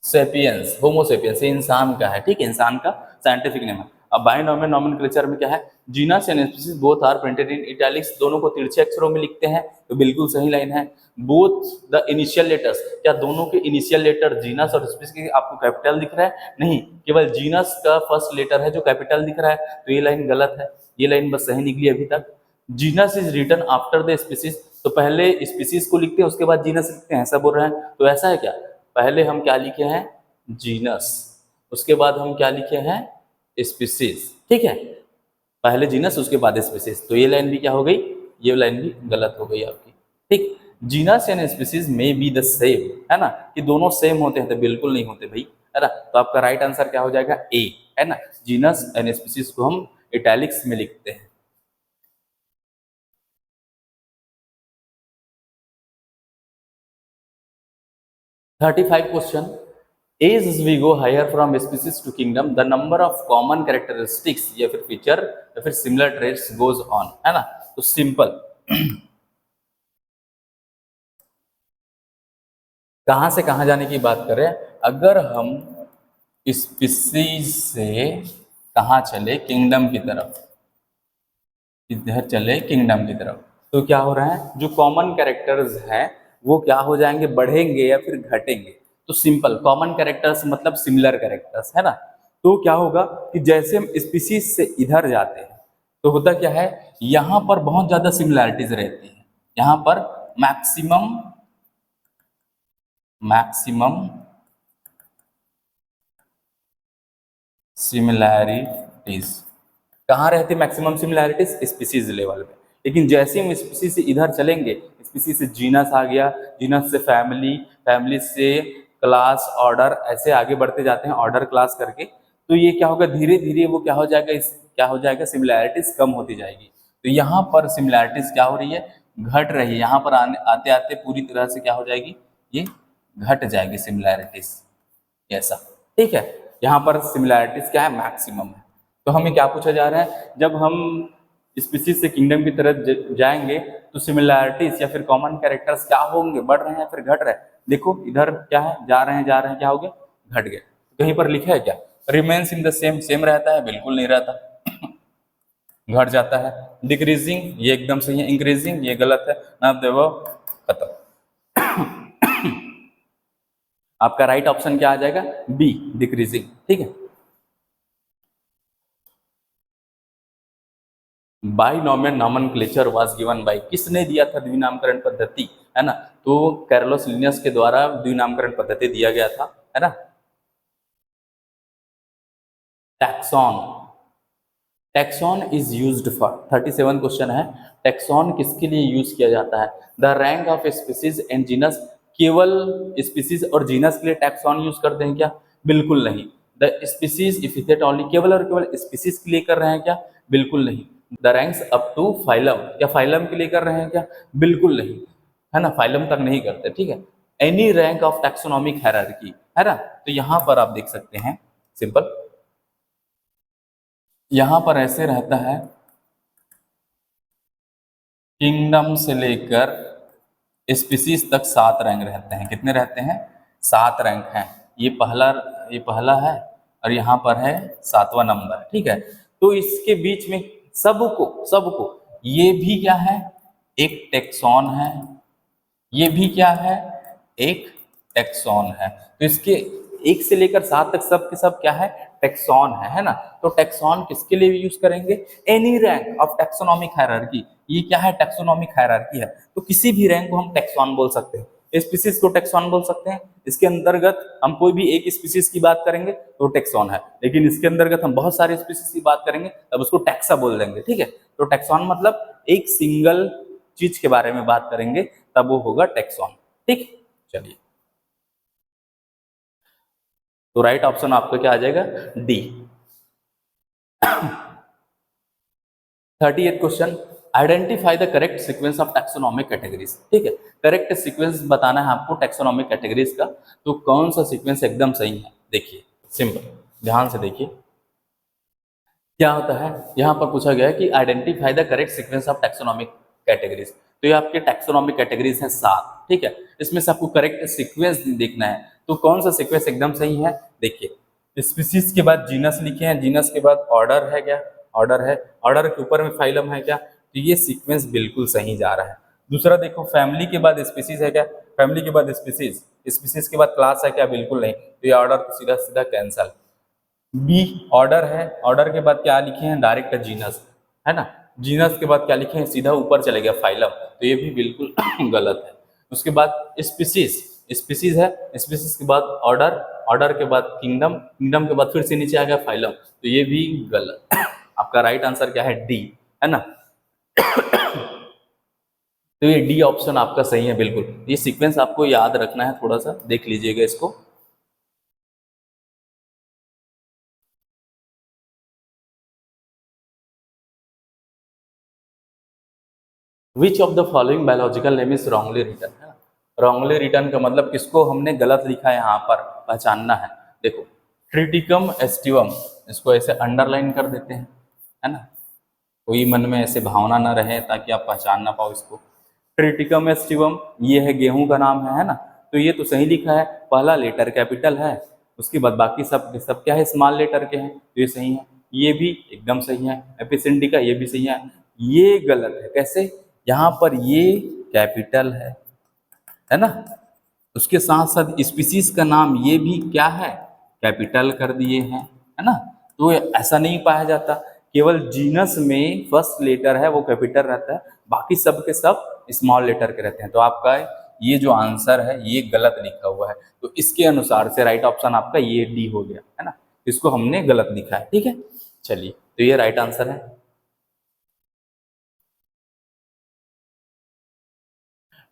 सेपियंस, होमोसेपियंस, ये इंसान का है। ठीक है, इंसान का साइंटिफिक नेम है। अब बायनोमियल नोमेनक्लेचर में क्या है, genus and species both are printed in italics, दोनों को तिरछे अक्षरों में लिखते हैं, तो बिल्कुल सही लाइन है। बोथ द इनिशियल लेटर्स, क्या दोनों के इनिशियल लेटर जीनस और स्पीसीज आपको कैपिटल दिख रहा है, नहीं, केवल जीनस का फर्स्ट लेटर है जो कैपिटल दिख रहा है, तो ये लाइन गलत है, ये लाइन बस सही निकली अभी तक। Genus is written after the species, तो पहले स्पीसीज को लिखते हैं उसके बाद जीनस लिखते हैं, ऐसा बोल रहे हैं, तो ऐसा है क्या, पहले हम क्या लिखे हैं, जीनस, उसके बाद हम क्या लिखे हैं, स्पीसीज। ठीक है, पहले जीनस उसके बाद स्पीसीज, तो ये लाइन भी क्या हो गई, ये लाइन भी गलत हो गई आपकी। ठीक, जीनस एंड स्पीसीज में बी द सेम, है ना, कि दोनों सेम होते हैं, तो बिल्कुल नहीं होते भाई, है ना, तो आपका राइट आंसर क्या हो जाएगा, ए, है ना, जीनस एंड स्पीसीज को हम इटैलिक्स में लिखते हैं। 35 question, as we go higher from species to kingdom the number of common characteristics या फिर फीचर या फिर सिमिलर ट्रेट्स गोज ऑन, है ना, तो सिंपल कहां से कहां जाने की बात करें, अगर हम स्पीसीज से कहां चले, किंगडम की तरफ, इधर चले किंगडम की तरफ, तो क्या हो रहा है, जो कॉमन कैरेक्टर्स हैं वो क्या हो जाएंगे, बढ़ेंगे या फिर घटेंगे, तो सिंपल कॉमन कैरेक्टर्स मतलब सिमिलर कैरेक्टर्स, है ना, तो क्या होगा कि जैसे हम स्पीसीज से इधर जाते हैं तो होता क्या है, यहाँ पर बहुत ज्यादा सिमिलैरिटीज रहती है, यहाँ पर मैक्सिमम मैक्सिमम सिमिलैरिटीज कहाँ रहती है, मैक्सिमम सिमिलैरिटीज स्पीसीज लेवल पे, लेकिन जैसे हम स्पीसीज से इधर चलेंगे, स्पीसीज से जीनस आ गया, जीनस से फैमिली, फैमिली से क्लास, ऑर्डर, ऐसे आगे बढ़ते जाते हैं ऑर्डर क्लास करके, तो ये क्या होगा, धीरे धीरे वो क्या हो जाएगा, क्या हो जाएगा, सिमिलैरिटीज कम होती जाएगी, तो यहाँ पर सिमिलैरिटीज क्या हो रही है, घट रही है, यहाँ पर आते आते पूरी तरह से क्या हो जाएगी, ये घट जाएगी सिमिलैरिटीज, ऐसा। ठीक है, यहाँ पर सिमिलैरिटीज क्या है, मैक्सिमम है, तो हमें क्या पूछा जा रहा है, जब हम स्पीसीज से किंगडम की तरफ जाएंगे तो सिमिलैरिटीज या फिर कॉमन कैरेक्टर्स क्या होंगे, बढ़ रहे हैं फिर घट रहे हैं, देखो इधर क्या है, जा रहे हैं क्या हो गए, घट गए, कहीं पर लिखा है क्या, remains in the same, same रहता है, बिल्कुल नहीं रहता, घट जाता है। डिक्रीजिंग, ये एकदम सही है, इंक्रीजिंग ये गलत है, ना देवो, खत्म। आपका राइट ऑप्शन क्या आ जाएगा, बी, डिक्रीजिंग। ठीक है, binomial nomenclature was given by, किसने दिया था द्विनामकरण पद्धति, है ना, तो कैरोलस लिनियस के द्वारा द्विनामकरण पद्धति दिया गया था, है ना। Taxon, taxon is used for, 37 question है, टैक्सॉन किसके लिए यूज किया जाता है, the rank of species and genus, केवल स्पीसीज और जीनस के लिए टैक्सॉन यूज करते हैं क्या, बिल्कुल नहीं, द स्पीसीज इफिथेट ओनली, केवल और केवल स्पीसीज के लिए कर रहे हैं क्या, बिल्कुल नहीं, the ranks up to phylum, क्या फाइलम के लिए कर रहे हैं क्या, बिल्कुल नहीं, है ना, फाइलम तक नहीं करते। ठीक है, any rank of taxonomic hierarchy, है ना, तो यहां पर आप देख सकते हैं सिंपल, यहां पर ऐसे रहता है किंगडम से लेकर स्पीसीज तक 7 रैंक रहते हैं। कितने रहते हैं? 7 रैंक हैं। ये पहला है और यहाँ पर है 7वां नंबर। ठीक है, तो इसके बीच में सबको सबको ये भी क्या है? एक टेक्सॉन है। ये भी क्या है? एक टेक्सॉन है। तो इसके 1 से लेकर 7 तक सब के सब क्या है? टेक्सॉन है ना? तो टेक्सॉन किसके लिए यूज करेंगे? Any rank of taxonomic hierarchy. ये क्या है? टेक्सोनोमिक हायरार्की है, तो किसी भी रैंक को हम टेक्सॉन बोल सकते हैं। स्पीसीज को टेक्सॉन बोल सकते हैं। इसके अंतर्गत हम कोई भी एक स्पीसीज की बात करेंगे तो टेक्सॉन है, लेकिन इसके अंतर्गत हम बहुत सारे स्पीसीज की बात करेंगे तब उसको टैक्सा बोल देंगे। ठीक है, तो टेक्सॉन मतलब एक सिंगल चीज के बारे में बात करेंगे तब वो होगा टेक्सॉन। ठीक, चलिए, तो राइट ऑप्शन आपका क्या आ जाएगा? D. 38 question, identify the correct sequence of taxonomic categories. ठीक है, करेक्ट सीक्वेंस बताना है आपको टैक्सोनॉमिक कैटेगरीज का। तो कौन सा सीक्वेंस एकदम सही है? देखिए, सिंपल, ध्यान से देखिए क्या होता है। यहाँ पर पूछा गया है कि identify the correct sequence of taxonomic categories. तो ये आपके टैक्सोनॉमिक कैटेगरीज हैं 7। ठीक है, इसमें से आपको करेक्ट सीक्वेंस देखना है। तो कौन सा सीक्वेंस एकदम सही है? देखिए, स्पीसीज के बाद जीनस लिखे हैं, जीनस के बाद ऑर्डर है क्या? ऑर्डर है, ऑर्डर के ऊपर में फाइलम है क्या? तो ये सीक्वेंस बिल्कुल सही जा रहा है। दूसरा देखो, फैमिली के बाद स्पीसीज है क्या? फैमिली के बाद स्पीसीज, स्पीसीज के बाद क्लास है क्या? बिल्कुल नहीं, तो ये ऑर्डर सीधा सीधा कैंसल। बी ऑर्डर है, ऑर्डर के बाद क्या लिखे हैं? डायरेक्ट जीनस है ना? जीनस के बाद क्या लिखे हैं? सीधा ऊपर चले गया फाइलम, तो ये भी बिल्कुल गलत है। उसके बाद स्पीसीज, स्पीसीज है, स्पीसीज के बाद ऑर्डर, ऑर्डर के बाद किंगडम, किंगडम के बाद फिर से नीचे आ गया फाइलम, तो ये भी गलत। आपका राइट आंसर क्या है? डी, है ना? तो ये डी ऑप्शन आपका सही है बिल्कुल। ये सीक्वेंस आपको याद रखना है, थोड़ा सा देख लीजिएगा इसको। Which of the following biological name is wrongly written, है ना? रॉन्गली रिटन का मतलब किसको हमने गलत लिखा है यहाँ पर पहचानना है। देखो, ट्रिटिकम एस्टिवम, इसको ऐसे अंडरलाइन कर देते हैं, है ना? कोई मन में ऐसे भावना ना रहे ताकि आप पहचान ना पाओ इसको। ट्रिटिकम एस्टिवम, ये है गेहूं का नाम है ना? तो ये तो सही लिखा है, पहला लेटर कैपिटल है, उसके बाद बाकी सब सब क्या है? स्मॉल लेटर के हैं, तो ये सही है। ये भी एकदम सही है। एपिसेंटिका, ये भी सही है। ये गलत है, कैसे? यहाँ पर ये कैपिटल है ना? उसके साथ साथ स्पीसीज का नाम ये भी क्या है? कैपिटल कर दिए हैं, है ना? तो ऐसा नहीं पाया जाता। केवल जीनस में फर्स्ट लेटर है वो कैपिटल रहता है, बाकी सब के सब स्मॉल लेटर के रहते हैं। तो आपका ये जो आंसर है ये गलत लिखा हुआ है, तो इसके अनुसार से राइट ऑप्शन आपका ये डी हो गया, है ना? इसको हमने गलत लिखा है। ठीक है, चलिए, तो ये राइट आंसर है।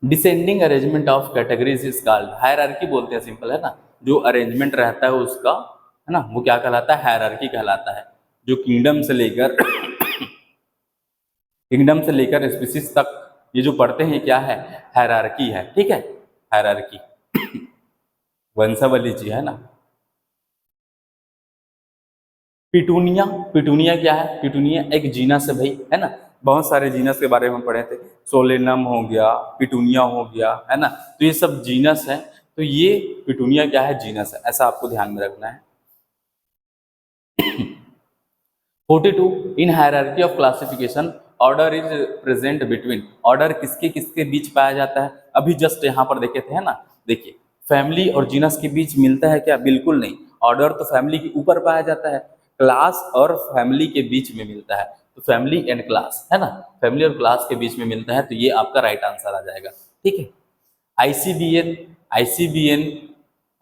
Descending arrangement of categories is called hierarchy बोलते हैं, सिंपल है ना? जो अरेंजमेंट रहता है उसका, है ना, वो क्या कहलाता है? हायरार्की कहलाता है। जो किंगडम से लेकर स्पीसीज तक ये जो पढ़ते हैं क्या है? हायरार्की है। ठीक है, हायरार्की वंशावली जी, है ना? पिटूनिया, पिटूनिया क्या है? पिटूनिया एक जीनस है भाई, है ना? बहुत सारे जीनस के बारे में हम पढ़े थे। सोलेनम हो गया, पिटूनिया हो गया, है ना? तो ये सब जीनस है। तो ये पिटूनिया क्या है? जीनस है, ऐसा आपको ध्यान में रखना है। 42, in hierarchy of classification order is present between, order किसके किसके बीच पाया जाता है? अभी जस्ट यहाँ पर देखे थे, है ना? देखिए, फैमिली और जीनस के बीच मिलता है क्या? बिल्कुल नहीं। ऑर्डर तो फैमिली के ऊपर पाया जाता है, क्लास और फैमिली के बीच में मिलता है। तो फैमिली एंड क्लास, है ना? फैमिली और क्लास के बीच में मिलता है, तो ये आपका राइट आंसर आ जाएगा। ठीक है, आईसीबीएन, आईसीबीएन,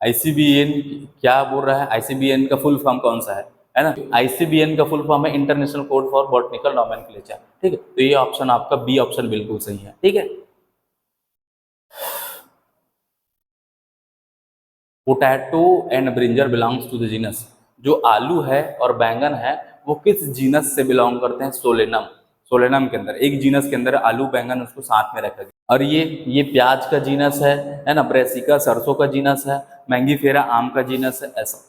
आईसीबीएन क्या बोल रहा है? आईसीबीएन का फुल फॉर्म कौन सा है ना? आईसीबीएन का फुल फॉर्म है international code for botanical nomenclature. ठीक है, तो ये ऑप्शन आपका बी ऑप्शन बिल्कुल सही है। ठीक है, potato and brinjal belongs to the genus, जो आलू है और बैंगन है वो किस जीनस से बिलोंग करते हैं? सोलेनम। सोलेनम के अंदर एक जीनस के अंदर आलू बैंगन उसको साथ में रखा गया। और ये प्याज का जीनस है ना? ब्रेसिका सरसों का जीनस है, मैंगीफेरा आम का जीनस है, ऐसा।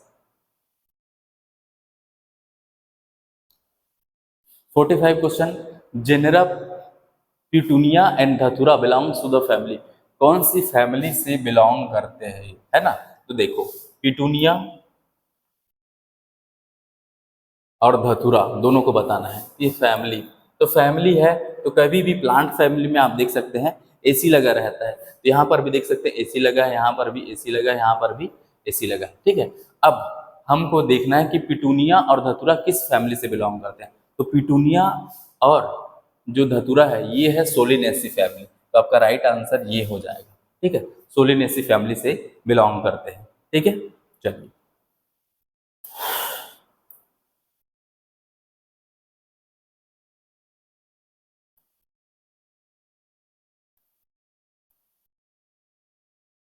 45 क्वेश्चन, जेनेरा पिटूनिया एंड धतूरा बिलोंग्स टू द फैमिली, कौन सी फैमिली से बिलोंग करते हैं ये, है ना। तो देखो पिटूनिया और धतूरा दोनों को बताना है, ये फैमिली, तो फैमिली है तो कभी भी प्लांट फैमिली में आप देख सकते हैं एसी लगा रहता है, तो यहाँ पर भी देख सकते हैं एसी लगा है, यहाँ पर भी एसी लगा है, यहाँ पर भी एसी लगा है, ठीक है। अब हमको देखना है कि पिटूनिया और धतूरा किस फैमिली से बिलोंग करते हैं, तो पिटूनिया और जो धतूरा है ये है सोलिनेसी फैमिली, तो आपका राइट आंसर ये हो जाएगा, ठीक है, सोलिनेसी फैमिली से बिलोंग करते हैं, ठीक है। चलिए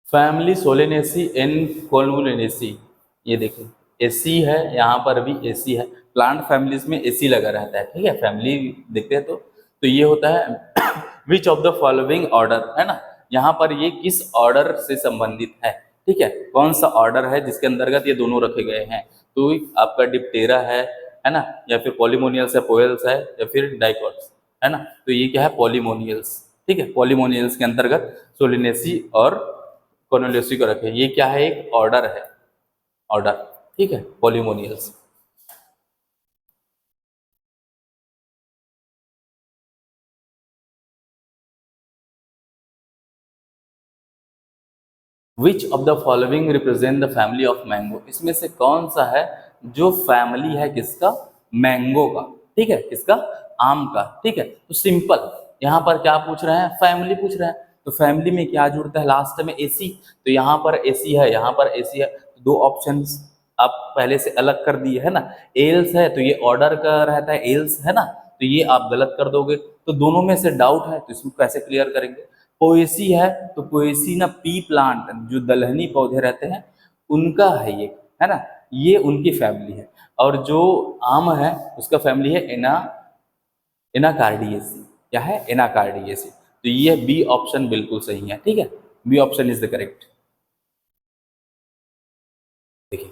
फैमिली सोलेनेसी एंड कोलुलेनेसी, ये देखिए एसी है, यहाँ पर भी एसी है, प्लांट फैमिलीज में एसी लगा रहता है, ठीक है, फैमिली देखते हैं तो ये होता है विच ऑफ द फॉलोइंग ऑर्डर, है ना, यहाँ पर ये किस ऑर्डर से संबंधित है, ठीक है, कौन सा ऑर्डर है जिसके अंतर्गत ये दोनों रखे गए हैं, तो आपका डिप्टेरा है ना, या फिर पॉलीमोनियल्स है, पोएल्स है, या फिर डाइकॉट्स, है ना, तो ये क्या है पॉलीमोनियल्स, ठीक है, पॉलीमोनियल्स के अंतर्गत सोलिनेसी और कॉर्नेलियसी को रखें, ये क्या है एक ऑर्डर है, ऑर्डर, ठीक है, Polemoniales. Which of the following represent the family of mango, इसमें से कौन सा है जो फैमिली है किसका, मैंगो का, ठीक है, किसका, आम का, ठीक है, तो सिंपल यहाँ पर क्या पूछ रहे हैं, फैमिली पूछ रहे हैं, तो फैमिली में क्या जुड़ता है लास्ट में एसी, तो यहाँ पर एसी है, यहाँ पर एसी है, तो दो ऑप्शंस आप पहले से अलग कर दिए है ना, एल्स है तो ये ऑर्डर का रहता है एल्स, है ना, तो ये आप गलत कर दोगे, तो दोनों में से डाउट है तो इसको कैसे क्लियर करेंगे, पोएसी है तो पोएसी ना पी प्लांट जो दलहनी पौधे रहते हैं उनका है ये, है ना, ये उनकी फैमिली है, और जो आम है उसका फैमिली है एनाकार्डियेसी, क्या है एनाकार्डियेसी, तो ये बी ऑप्शन बिल्कुल सही है, ठीक है, B option is the correct. देखिए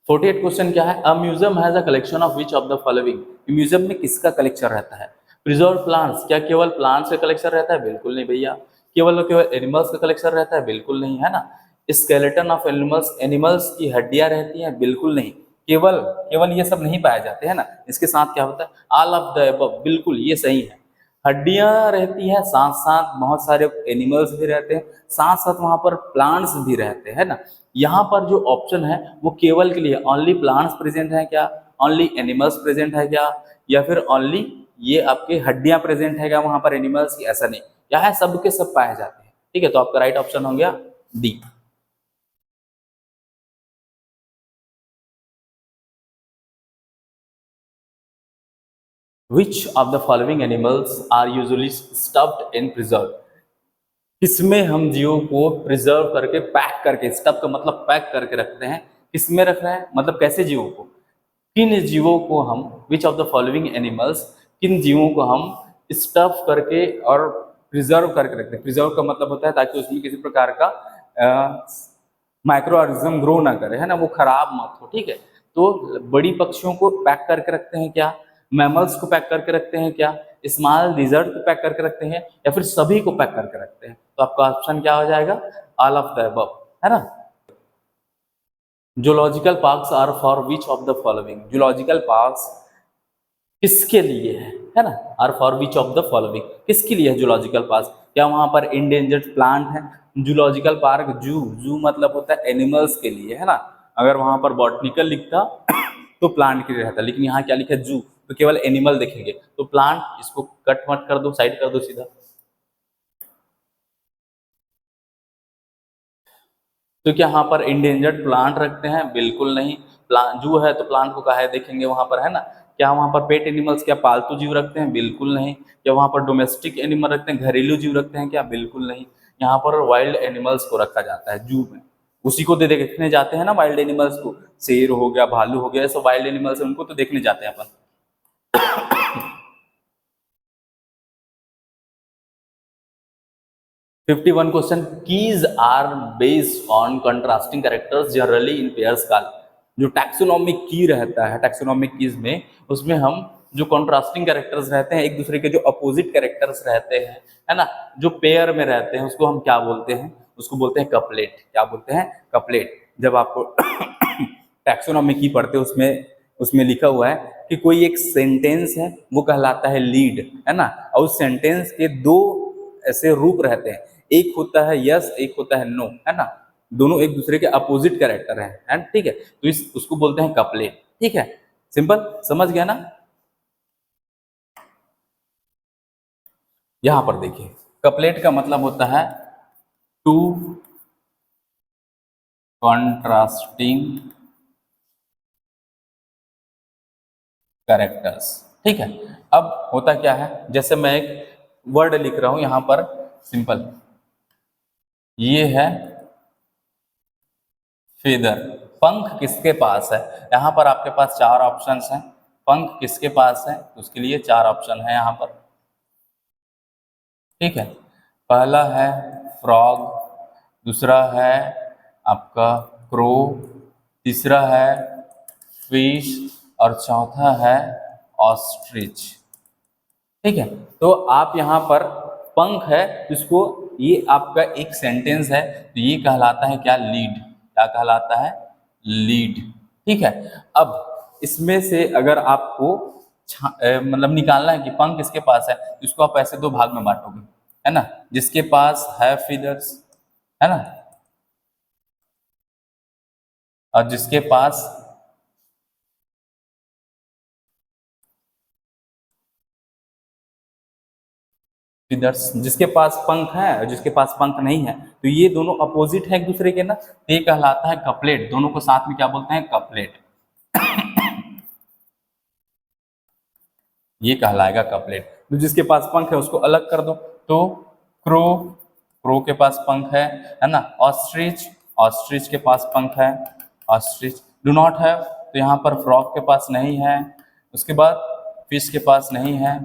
48 क्वेश्चन क्या है, a museum has a collection of which of the following, museum में किसका कलेक्शन रहता है, प्रिजर्व प्लांट्स, क्या केवल प्लांट्स का कलेक्शन रहता है, बिल्कुल नहीं भैया, केवल और केवल एनिमल्स का कलेक्शन रहता है, बिल्कुल नहीं, है ना, स्केलेटन ऑफ एनिमल्स, एनिमल्स की हड्डियां रहती हैं, बिल्कुल नहीं, केवल केवल ये सब नहीं पाए जाते हैं ना, इसके साथ क्या होता है ऑल ऑफ द अबव, बिल्कुल ये सही है, हड्डियां रहती हैं, साथ साथ बहुत सारे एनिमल्स भी रहते हैं, साथ साथ वहां पर प्लांट्स भी रहते हैं ना, यहाँ पर जो ऑप्शन है वो केवल के लिए ओनली प्लांट्स प्रेजेंट है क्या, ओनली एनिमल्स प्रेजेंट है क्या, या फिर ओनली ये आपके हड्डियां प्रेजेंट है क्या वहां पर एनिमल्स की, ऐसा नहीं, यहाँ सब के सब पाए जाते हैं, ठीक है, तो आपका राइट ऑप्शन हो गया D. Which of the following animals are usually stuffed and preserve, किसमें हम जीवों को प्रिजर्व करके पैक करके, स्टफ का मतलब पैक करके रखते हैं, किसमें रख रहे हैं मतलब कैसे जीवों को, किन जीवों को हम, विच ऑफ द फॉलोइंग एनिमल्स, किन जीवों को हम स्टफ करके और प्रिजर्व करके रखते हैं, प्रिजर्व का मतलब होता है ताकि उसमें किसी प्रकार का माइक्रो ऑर्गेनिज्म ग्रो ना करे, है ना, वो खराब मत हो, ठीक है, तो बड़ी पक्षियों को पैक करके रखते हैं क्या, मैमल्स को पैक करके रखते हैं क्या, स्मॉल डिजर्ट को पैक करके रखते हैं, या फिर सभी को पैक करके रखते हैं, तो आपका ऑप्शन क्या हो जाएगा ऑल ऑफ द अबव, है ना। Zoological parks are for which of the following, zoological parks किसके लिए है ना, are for which of the following, किसके लिए है जूलॉजिकल पार्क, क्या वहां पर इंडेंजर्ड प्लांट है, जूलॉजिकल पार्क, जू जू मतलब होता है एनिमल्स के लिए, है ना, अगर वहां पर बॉटनिकल लिखता तो प्लांट के लिए रहता, लेकिन यहाँ क्या लिखा है जू, तो केवल एनिमल देखेंगे, तो प्लांट इसको कट मत कर दो, साइड कर दो सीधा, तो क्या यहाँ पर इंडेंजर्ड प्लांट रखते हैं, बिल्कुल नहीं, प्लांट जू है तो प्लांट को काहे देखेंगे वहां पर, है ना, क्या वहां पर पेट एनिमल्स, क्या पालतू जीव रखते हैं, बिल्कुल नहीं, क्या वहां पर डोमेस्टिक एनिमल रखते हैं, घरेलू जीव रखते हैं क्या, बिल्कुल नहीं, यहाँ पर वाइल्ड एनिमल्स को रखा जाता है जू में, उसी को देखने जाते हैं ना वाइल्ड एनिमल्स को, शेर हो गया, भालू हो गया, सब वाइल्ड एनिमल्स है, उनको तो देखने जाते हैं अपन। 51 question, keys are based on contrasting characters generally in pairs call, जो टैक्सोनॉमिक की रहता है, टैक्सोनॉमिक कीज में उसमें हम जो कॉन्ट्रास्टिंग कैरेक्टर्स रहते हैं, एक दूसरे के जो अपोजिट कैरेक्टर्स रहते हैं, है ना, जो पेयर में रहते हैं, उसको हम क्या बोलते हैं, उसको बोलते हैं कपलेट। क्या बोलते हैं? कपलेट। जब आपको टैक्सोनॉमी की पढ़ते हो उसमें उसमें लिखा हुआ है कि कोई एक सेंटेंस है वो कहलाता है लीड, है ना, और उस सेंटेंस के दो ऐसे रूप रहते हैं, एक होता है यस, एक होता है नो, है ना, दोनों एक दूसरे के अपोजिट कैरेक्टर हैं, ठीक है, तो इस उसको बोलते हैं कपलेट। ठीक है, सिंपल, समझ गया ना। यहां पर देखिए, कपलेट का मतलब होता है टू कॉन्ट्रास्टिंग कैरेक्टर्स। ठीक है, अब होता क्या है, जैसे मैं एक वर्ड लिख रहा हूं यहां पर, सिंपल, ये है फेदर। पंख किसके पास है? यहाँ पर आपके पास चार ऑप्शंस हैं। पंख किसके पास है? उसके लिए चार ऑप्शन है यहाँ पर। ठीक है, पहला है फ्रॉग, दूसरा है आपका क्रो, तीसरा है फिश और चौथा है ऑस्ट्रिच। ठीक है, तो आप यहाँ पर पंख है, इसको, ये आपका एक सेंटेंस है, तो ये कहलाता है क्या? लीड। क्या कहलाता है? लीड। ठीक है, अब इसमें से अगर आपको मतलब निकालना है कि पंख किसके पास है, तो इसको आप ऐसे दो भाग में बांटोगे, है ना, जिसके पास है फीदर्स, है ना, और जिसके पास फीदर्स, जिसके पास पंख है और जिसके पास पंख नहीं है, तो ये दोनों अपोजिट है एक दूसरे के ना, तो ये कहलाता है कपलेट। दोनों को साथ में क्या बोलते हैं? कपलेट। ये कहलाएगा कपलेट। तो जिसके पास पंख है उसको अलग कर दो, तो क्रो, क्रो के पास पंख है ना, ऑस्ट्रिच, ऑस्ट्रिच के पास पंख है, ऑस्ट्रिच डू नॉट हैव, तो यहाँ पर फ्रॉग के पास नहीं है, उसके बाद फिश के पास नहीं है।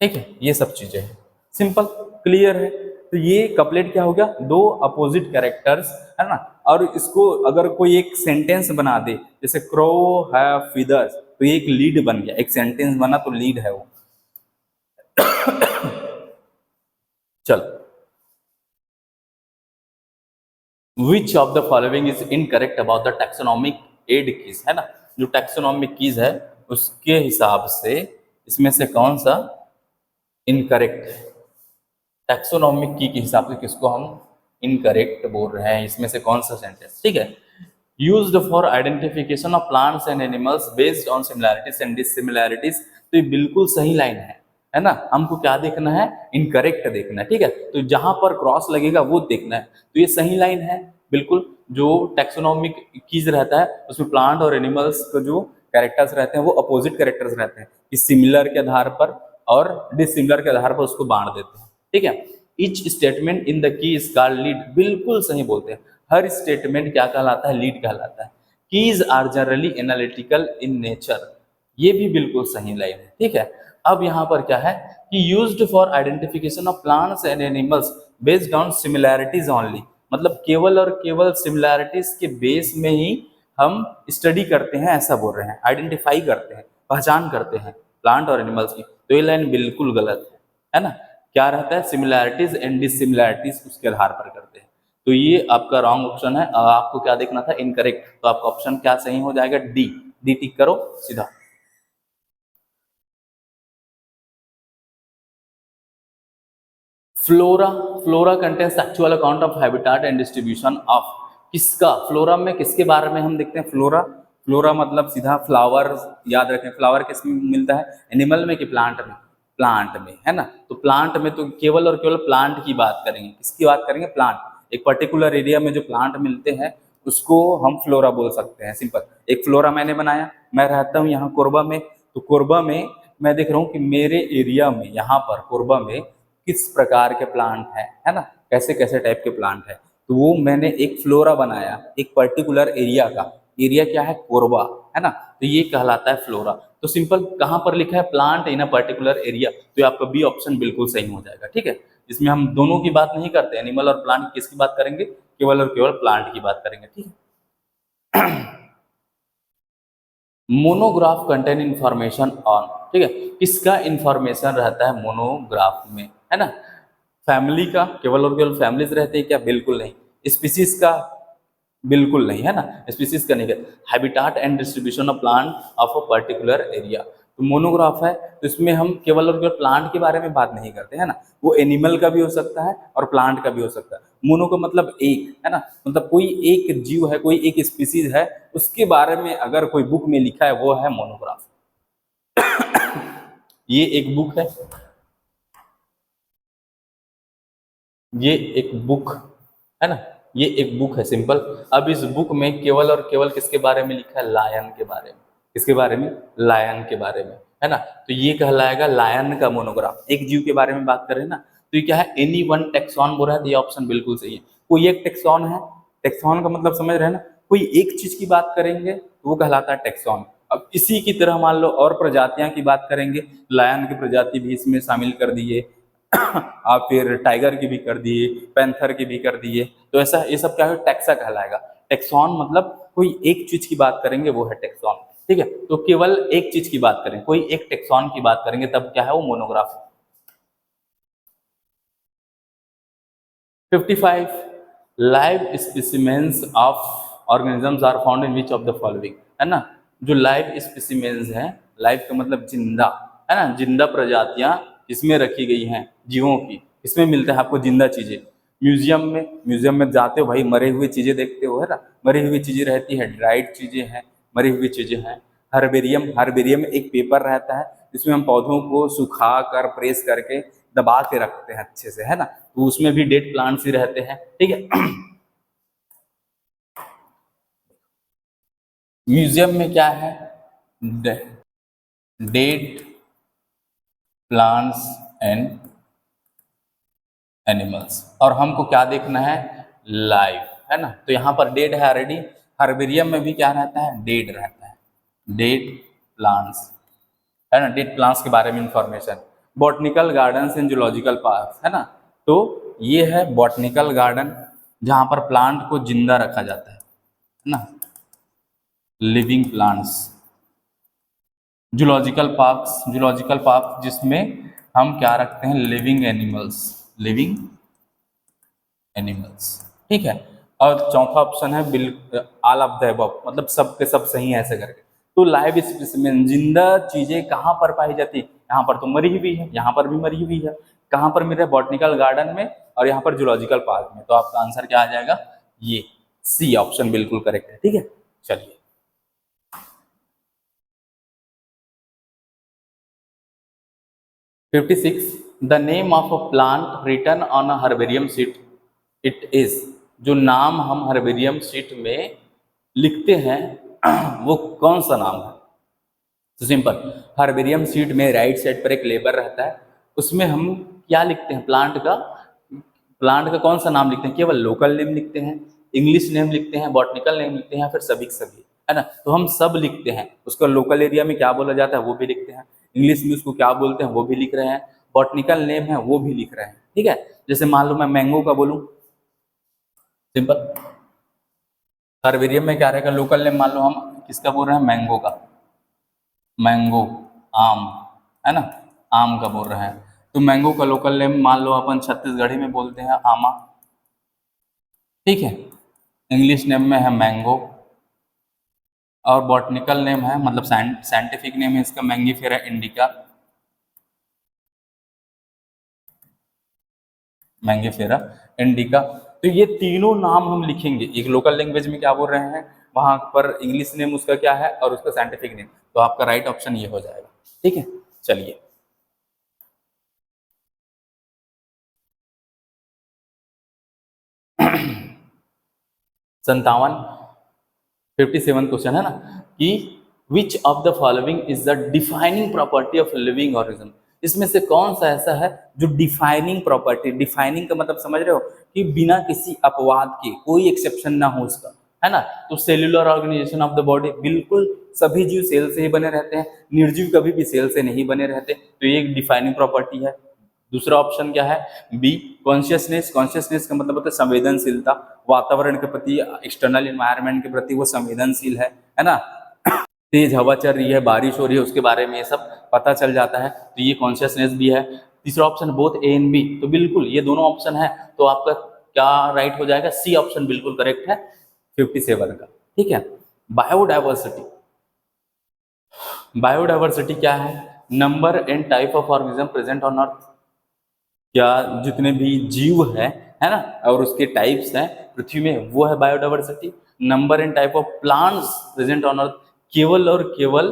ठीक है, ये सब चीजें हैं, सिंपल, क्लियर है। तो ये कपलेट क्या हो गया? दो अपोजिट कैरेक्टर्स, है ना, और इसको अगर कोई एक सेंटेंस बना दे, जैसे क्रो हैव फीदर्स, तो ये एक लीड बन गया, एक सेंटेंस बना तो लीड है वो। चलो, which of the following is incorrect about the taxonomic aid keys, है ना, जो टैक्सोनॉमिक कीज है उसके हिसाब से इसमें से कौन सा इनकरेक्ट है? टैक्सोनॉमिक की के हिसाब से किसको हम इनकरेक्ट बोल रहे हैं, इसमें से कौन सा सेंटेंस? ठीक है, used for identification of plants and animals based on similarities and dissimilarities, तो ये बिल्कुल सही लाइन है ना, हमको क्या देखना है? इनकरेक्ट देखना है। ठीक है, तो जहां पर क्रॉस लगेगा वो देखना है, तो ये सही लाइन है बिल्कुल। जो टैक्सोनॉमिक कीज रहता है उसमें प्लांट और एनिमल्स का जो कैरेक्टर्स रहते हैं वो अपोजिट कैरेक्टर्स रहते हैं, कि सिमिलर के आधार पर और डिसिमिलर के आधार पर उसको बांट देते हैं। ठीक है, each statement in the key is called lead, बिल्कुल सही बोलते हैं, हर स्टेटमेंट क्या कहलाता है? लीड कहलाता है। Keys are generally analytical in nature, ये भी बिल्कुल सही लाइन है। ठीक है, अब यहाँ पर क्या है कि used for identification of plants and animals based on similarities only, मतलब केवल और केवल सिमिलैरिटीज के बेस में ही हम स्टडी करते हैं, ऐसा बोल रहे हैं, आइडेंटिफाई करते हैं, पहचान करते हैं प्लांट और एनिमल्स की, तो ये लाइन बिल्कुल गलत है ना। क्या रहता है? सिमिलैरिटीज एंड डिसिमिलैरिटीज उसके आधार पर करते हैं, तो ये आपका रॉन्ग ऑप्शन है। आपको क्या देखना था? इनकरेक्ट, तो आपका ऑप्शन क्या सही हो जाएगा? डी। डी टिक करो सीधा। Flora, flora contains actual account of habitat and distribution of, किसका? फ्लोरा में किसके बारे में हम देखते हैं? फ्लोरा, फ्लोरा मतलब सीधा फ्लावर, याद रखें, फ्लावर किसमें मिलता है? एनिमल में कि प्लांट में? प्लांट में, है ना, तो प्लांट में तो केवल और केवल प्लांट की बात करेंगे। किसकी बात करेंगे? प्लांट। एक पर्टिकुलर एरिया में जो प्लांट मिलते हैं उसको हम फ्लोरा बोल सकते हैं, सिंपल। एक फ्लोरा मैंने बनाया, मैं रहता हूँ यहाँ कोरबा में, तो कोरबा में मैं देख रहा हूँ कि मेरे एरिया में यहाँ पर कोरबा में किस प्रकार के प्लांट है ना, कैसे कैसे टाइप के प्लांट है, तो वो मैंने एक फ्लोरा बनाया एक पर्टिकुलर एरिया का। एरिया क्या है? कोरबा, है ना, तो ये कहलाता है फ्लोरा। तो सिंपल, कहाँ पर लिखा है? Plant in a particular area, तो ये आपका बी ऑप्शन बिल्कुल सही हो जाएगा। ठीक है, इसमें हम दोनों की बात नहीं करते, एनिमल और प्लांट, किसकी बात करेंगे? केवल और केवल प्लांट की बात करेंगे। ठीक है। मोनोग्राफ कंटेन इंफॉर्मेशन ऑन, ठीक है, किसका इंफॉर्मेशन रहता है मोनोग्राफ में, है ना, फैमिली का, केवल और केवल फैमिलीज रहते हैं क्या, बिल्कुल नहीं, स्पीसीज का, बिल्कुल नहीं, है ना, स्पीसीज का नहीं है, habitat and distribution of plant of a particular area. तो मोनोग्राफ है तो इसमें हम केवल और केवल प्लांट के बारे में बात नहीं करते, है ना, वो एनिमल का भी हो सकता है और प्लांट का भी हो सकता है। मोनो का मतलब एक, है ना, मतलब कोई एक जीव है, कोई एक स्पीसीज है, उसके बारे में अगर कोई बुक में लिखा है वो है मोनोग्राफ। ये एक बुक है, ये एक बुक है ना, ये एक बुक है सिंपल। अब इस बुक में केवल और केवल किसके बारे में लिखा है, लायन के बारे में, किसके बारे में, लायन के बारे में, है ना, तो ये कहलाएगा लायन का मोनोग्राफ। एक जीव के बारे में बात करें ना, तो ये क्या है, एनी वन टेक्सॉन बोल रहा है, तो ये ऑप्शन बिल्कुल सही है, कोई एक टेक्सॉन है, टेक्सॉन का मतलब समझ रहे हैं ना, कोई एक चीज की बात करेंगे तो वो कहलाता है टेक्सॉन। अब इसी की तरह मान लो और प्रजातियां की बात करेंगे, लायन की प्रजाति भी इसमें शामिल कर दिए, आप फिर टाइगर की भी कर दिए, पैंथर की भी कर दिए, तो ऐसा ये सब क्या है, टैक्सा कहलाएगा। टेक्सॉन मतलब कोई एक चीज की बात करेंगे वो है टेक्सॉन, ठीक है, तो केवल एक चीज की बात करें, कोई एक टेक्सॉन की बात करेंगे तब क्या है, वो monograph. 55 live specimens of organisms are found in which of the following, है ना, जो लाइव स्पेसिमेंस हैं, लाइव का मतलब जिंदा, है ना, जिंदा प्रजातियां इसमें रखी गई हैं जीवों की, इसमें मिलता है आपको जिंदा चीजें। म्यूजियम में जाते हो भाई, मरे हुए चीजें देखते हो, है ना, मरी हुई चीजें रहती है, ड्राइड चीजें हैं, मरी हुई चीजें हैं। हर्बेरियम एक पेपर रहता है जिसमें हम पौधों को सुखा कर प्रेस करके दबा के रखते हैं अच्छे से, है ना, तो उसमें भी डेड प्लांट्स ही रहते हैं, ठीक है। म्यूजियम में क्या है, डेड प्लांट्स एंड एनिमल्स, और हमको क्या देखना है, लाइव, है ना, तो यहाँ पर डेड है ऑलरेडी, हर्बेरियम में भी क्या रहता है, डेड रहता है, डेड प्लांट्स, है ना, डेड प्लांट्स के बारे में इंफॉर्मेशन। बॉटनिकल गार्डन इन जूलॉजिकल पार्क, है ना, तो ये है बॉटनिकल गार्डन जहाँ पर प्लांट को जिंदा रखा जाता है ना, लिविंग प्लांट्स। जूलॉजिकल पार्क जिसमें हम क्या रखते हैं, लिविंग एनिमल्स, लिविंग एनिमल्स, ठीक है। और चौथा ऑप्शन है bill all of the above, मतलब सब के सब सही है ऐसे करके। तो लाइव स्पेसिमेन, जिंदा चीजें कहाँ पर पाई जाती है, यहाँ पर तो मरी हुई है, यहाँ पर भी मरी हुई है, कहाँ पर मिल रहा है, बॉटनिकल गार्डन में और यहाँ पर जूलॉजिकल पार्क में, तो आपका आंसर क्या आ जाएगा, ये सी ऑप्शन बिल्कुल करेक्ट है, ठीक है। चलिए 56 the name of a plant written on a herbarium sheet it is, जो नाम हम हर्बेरियम शीट में लिखते हैं वो कौन सा नाम है। तो सिंपल, हर्बेरियम शीट में राइट साइड पर एक लेबर रहता है, उसमें हम क्या लिखते हैं, प्लांट का कौन सा नाम लिखते हैं, केवल लोकल नेम लिखते हैं, इंग्लिश नेम लिखते हैं, बॉटनिकल नेम लिखते हैं, फिर सभी सभी, है ना, तो हम सब लिखते हैं, उसका लोकल एरिया में क्या बोला जाता है वो भी लिखते हैं, इंग्लिश में उसको क्या बोलते हैं वो भी लिख रहे हैं, बॉटनिकल नेम है वो भी लिख रहे हैं, ठीक है। जैसे मान लो मैं मैंगो का बोलूं, सिंपल, हर्बेरियम में क्या रहेगा, लोकल नेम मान लो हम किसका बोल रहे हैं, मैंगो का, मैंगो, आम, है ना, आम का बोल रहे हैं, तो मैंगो का लोकल नेम मान लो अपन छत्तीसगढ़ी में बोलते हैं आमा, ठीक है, इंग्लिश नेम में है मैंगो, और बॉटनिकल नेम है, मतलब साइंटिफिक नेम है इसका मैंगीफेरा इंडिका, मैंगीफेरा इंडिका। तो ये तीनों नाम हम लिखेंगे, एक लोकल लैंग्वेज में क्या बोल रहे हैं, वहां पर इंग्लिश नेम उसका क्या है और उसका साइंटिफिक नेम, तो आपका राइट ऑप्शन ये हो जाएगा, ठीक है। चलिए 57 57 क्वेश्चन है ना, कि विच of the following is the defining property of living organism, इसमें से कौन सा ऐसा है जो डिफाइनिंग प्रॉपर्टी, डिफाइनिंग का मतलब समझ रहे हो कि बिना किसी अपवाद के, कोई एक्सेप्शन ना हो उसका, है ना, तो cellular organisation of the body, बिल्कुल सभी जीव सेल से ही बने रहते हैं, निर्जीव कभी भी सेल से नहीं बने रहते, तो ये एक डिफाइनिंग प्रॉपर्टी है। दूसरा ऑप्शन क्या है, बी कॉन्शियसनेस, कॉन्शियसनेस का मतलब होता है संवेदनशीलता, वातावरण के प्रति, एक्सटर्नल एनवायरनमेंट के प्रति वो संवेदनशील है ना। तेज हवा चल रही है, बारिश हो रही है, उसके बारे में ये सब पता चल जाता है, तो ये कॉन्शियसनेस भी है। तीसरा option both A and B, तो बिल्कुल ये दोनों ऑप्शन है, तो आपका क्या राइट हो जाएगा, सी ऑप्शन बिल्कुल करेक्ट है 57 का। ठीक है। बायोडाइवर्सिटी, बायोडाइवर्सिटी क्या है, number and type of organism present on earth, क्या जितने भी जीव है ना, और उसके टाइप्स हैं पृथ्वी में, वो है biodiversity. Number and type of plants present on earth, केवल और केवल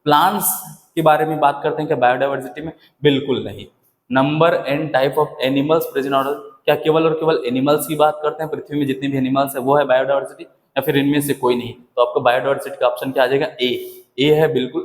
प्लांट्स के बारे में बात करते हैं क्या बायोडाइवर्सिटी में, बिल्कुल नहीं। Number and type of animals present on earth, क्या केवल और केवल एनिमल्स की बात करते हैं, पृथ्वी में जितने भी एनिमल्स है वो है बायोडाइवर्सिटी, या फिर इनमें से कोई नहीं, तो आपका बायोडाइवर्सिटी का ऑप्शन क्या आ जाएगा, ए है बिल्कुल।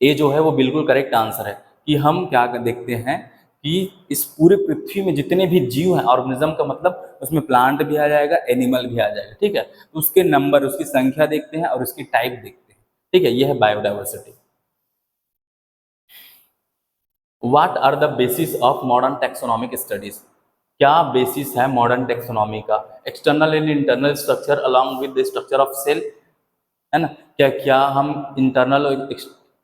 ए जो है वो बिल्कुल करेक्ट आंसर है, कि हम क्या देखते हैं कि इस पूरे पृथ्वी में जितने भी जीव हैं, ऑर्गेनिज्म का मतलब उसमें प्लांट भी आ जाएगा, एनिमल भी आ जाएगा, ठीक है, तो उसके नंबर, उसकी संख्या देखते हैं और उसकी टाइप देखते हैं, ठीक है, ये है biodiversity. What are the basis of modern taxonomic studies, क्या बेसिस है मॉडर्न टेक्सोनॉमी का, external and internal structure along with the structure of cell, है ना, क्या क्या हम इंटरनल और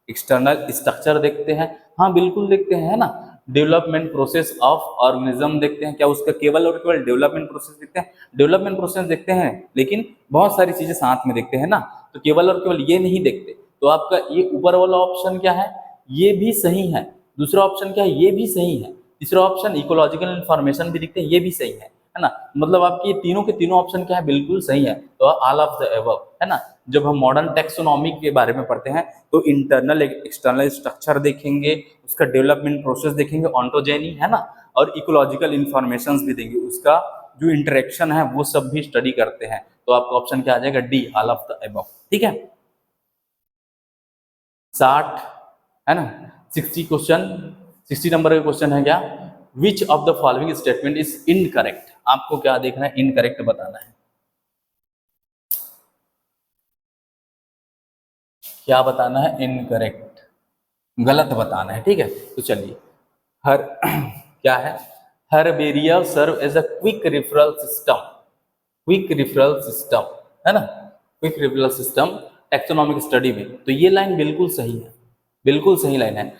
एक्सटर्नल स्ट्रक्चर देखते हैं, हाँ बिल्कुल देखते हैं, है ना, डेवलपमेंट प्रोसेस ऑफ ऑर्गेनिज्म देखते हैं, क्या उसका केवल और केवल डेवलपमेंट प्रोसेस देखते हैं, डेवलपमेंट प्रोसेस देखते हैं, लेकिन बहुत सारी चीजें साथ में देखते हैं ना, तो केवल और केवल ये नहीं देखते, तो आपका ये ऊपर वाला ऑप्शन क्या है, ये भी सही है, दूसरा ऑप्शन क्या है, ये भी सही है, तीसरा ऑप्शन इकोलॉजिकल इंफॉर्मेशन भी दिखते हैं, ये भी सही है ना, मतलब आपकी तीनों के तीनों ऑप्शन क्या है, बिल्कुल सही है, तो ऑल ऑफ द एबव, है ना। जब हम मॉडर्न टेक्सोनॉमी के बारे में पढ़ते हैं तो इंटरनल एक्सटर्नल स्ट्रक्चर देखेंगे, उसका डेवलपमेंट प्रोसेस देखेंगे, ऑन्टोजेनी, है ना, और इकोलॉजिकल इंफॉर्मेशन भी देंगे, उसका जो इंटरेक्शन है वो सब भी स्टडी करते हैं, तो आपका ऑप्शन क्या आ जाएगा, D, all of the above, ठीक है। 60, है ना, 60 क्वेश्चन, 60 नंबर का क्वेश्चन है क्या, विच of the following statement is incorrect, आपको क्या देखना है, इनकरेक्ट बताना है, क्या बताना है, इनकरेक्ट, गलत बताना है, ठीक है, तो चलिए, हर क्या है, herbaria serve as a quick referral system, quick referral system, है ना, quick referral system taxonomic study में, तो ये लाइन बिल्कुल सही है, बिल्कुल सही लाइन है,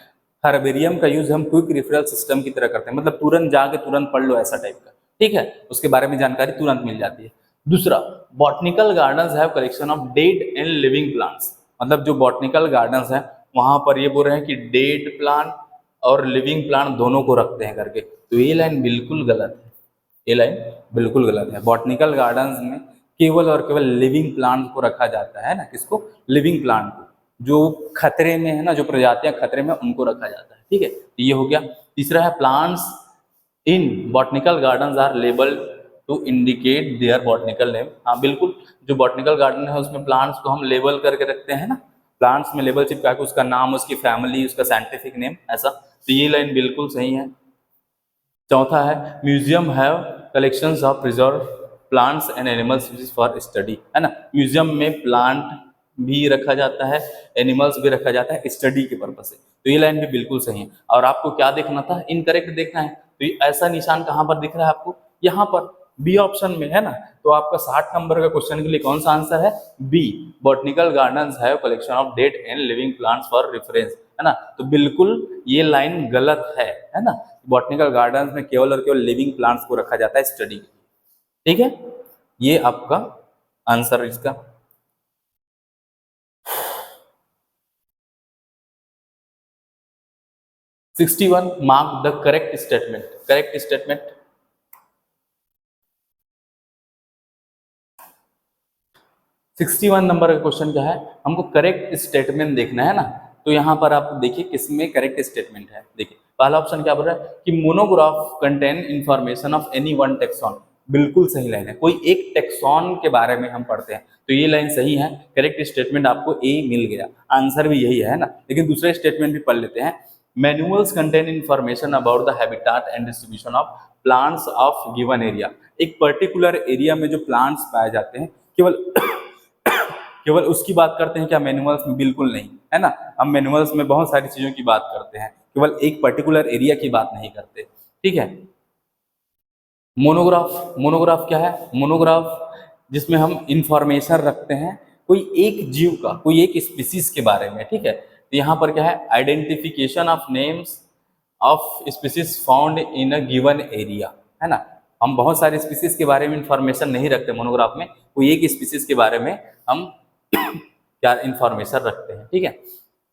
हर्बेरियम का यूज हम क्विक रेफरल सिस्टम की तरह करते हैं, मतलब तुरंत जाके तुरंत पढ़ लो ऐसा टाइप का, ठीक है, उसके बारे में जानकारी तुरंत मिल जाती है। दूसरा, botanical gardens have collection of dead and living plants, मतलब जो बॉटनिकल गार्डन्स है वहां पर ये बोल रहे हैं कि डेड प्लांट और लिविंग प्लांट दोनों को रखते हैं करके, तो ये लाइन बिल्कुल गलत है, ये लाइन बिल्कुल गलत है, बॉटनिकल गार्डन्स में केवल और केवल लिविंग प्लांट को रखा जाता है ना, किसको, लिविंग प्लांट को, जो खतरे में है ना, जो प्रजातियां खतरे में उनको रखा जाता है, ठीक है, तो ये हो गया। तीसरा है plants in botanical gardens are labelled to indicate their botanical name, हाँ बिल्कुल, जो बॉटनिकल गार्डन है उसमें प्लांट्स को हम लेबल करके रखते हैं ना, प्लांट्स में लेबल चिपका के उसका नाम, उसकी फैमिली, उसका साइंटिफिक नेम, ऐसा, तो ये लाइन बिल्कुल सही है। चौथा है museum have collections of preserve plants and animal species for study, है ना, म्यूजियम में प्लांट भी रखा जाता है, एनिमल्स भी रखा जाता है स्टडी के पर्पज से, तो ये लाइन भी बिल्कुल सही है। और आपको क्या देखना था, इनकरेक्ट देखना है, तो ये ऐसा निशान कहाँ पर दिख रहा है आपको, यहाँ पर बी ऑप्शन में, है ना, तो आपका 60 नंबर का क्वेश्चन के लिए कौन सा आंसर है, B, botanical gardens have collection of dead and living plants for reference, है ना, तो बिल्कुल ये लाइन गलत है ना, बॉटनिकल गार्डन्स में केवल और केवल लिविंग प्लांट्स को रखा जाता है स्टडी के लिए, ठीक है, ये आपका आंसर इसका। Sixty one, mark the correct statement, correct statement, 61 number का क्वेश्चन क्या है, हमको करेक्ट स्टेटमेंट देखना है ना, तो यहाँ पर आप देखिए किसमें करेक्ट स्टेटमेंट है, देखिए पहला ऑप्शन क्या बोल रहा है कि monograph contain information of any one tax on, बिल्कुल सही लाइन है, कोई एक टेक्सॉन के बारे में हम पढ़ते हैं, तो ये लाइन सही है, करेक्ट स्टेटमेंट आपको ए मिल गया, आंसर भी यही है ना, लेकिन दूसरे स्टेटमेंट भी पढ़ लेते हैं, manuals contain information about the habitat and distribution of plants of given area, एक पर्टिकुलर एरिया में जो प्लांट्स पाए जाते हैं केवल केवल उसकी बात करते हैं क्या मैनुअल्स में, बिल्कुल नहीं, है ना, हम मैनुअल्स में बहुत सारी चीजों की बात करते हैं, केवल एक पर्टिकुलर एरिया की बात नहीं करते, ठीक है। मोनोग्राफ, मोनोग्राफ क्या है, मोनोग्राफ जिसमें हम इंफॉर्मेशन रखते हैं कोई एक जीव का, कोई एक स्पीसीज के बारे में, ठीक है। तो यहाँ पर क्या है, identification of names of species found in a given area, है ना। हम बहुत सारे स्पीसीज के बारे में इंफॉर्मेशन नहीं रखते मोनोग्राफ में, कोई एक स्पीसीज के बारे में हम क्या इंफॉर्मेशन रखते हैं, ठीक है।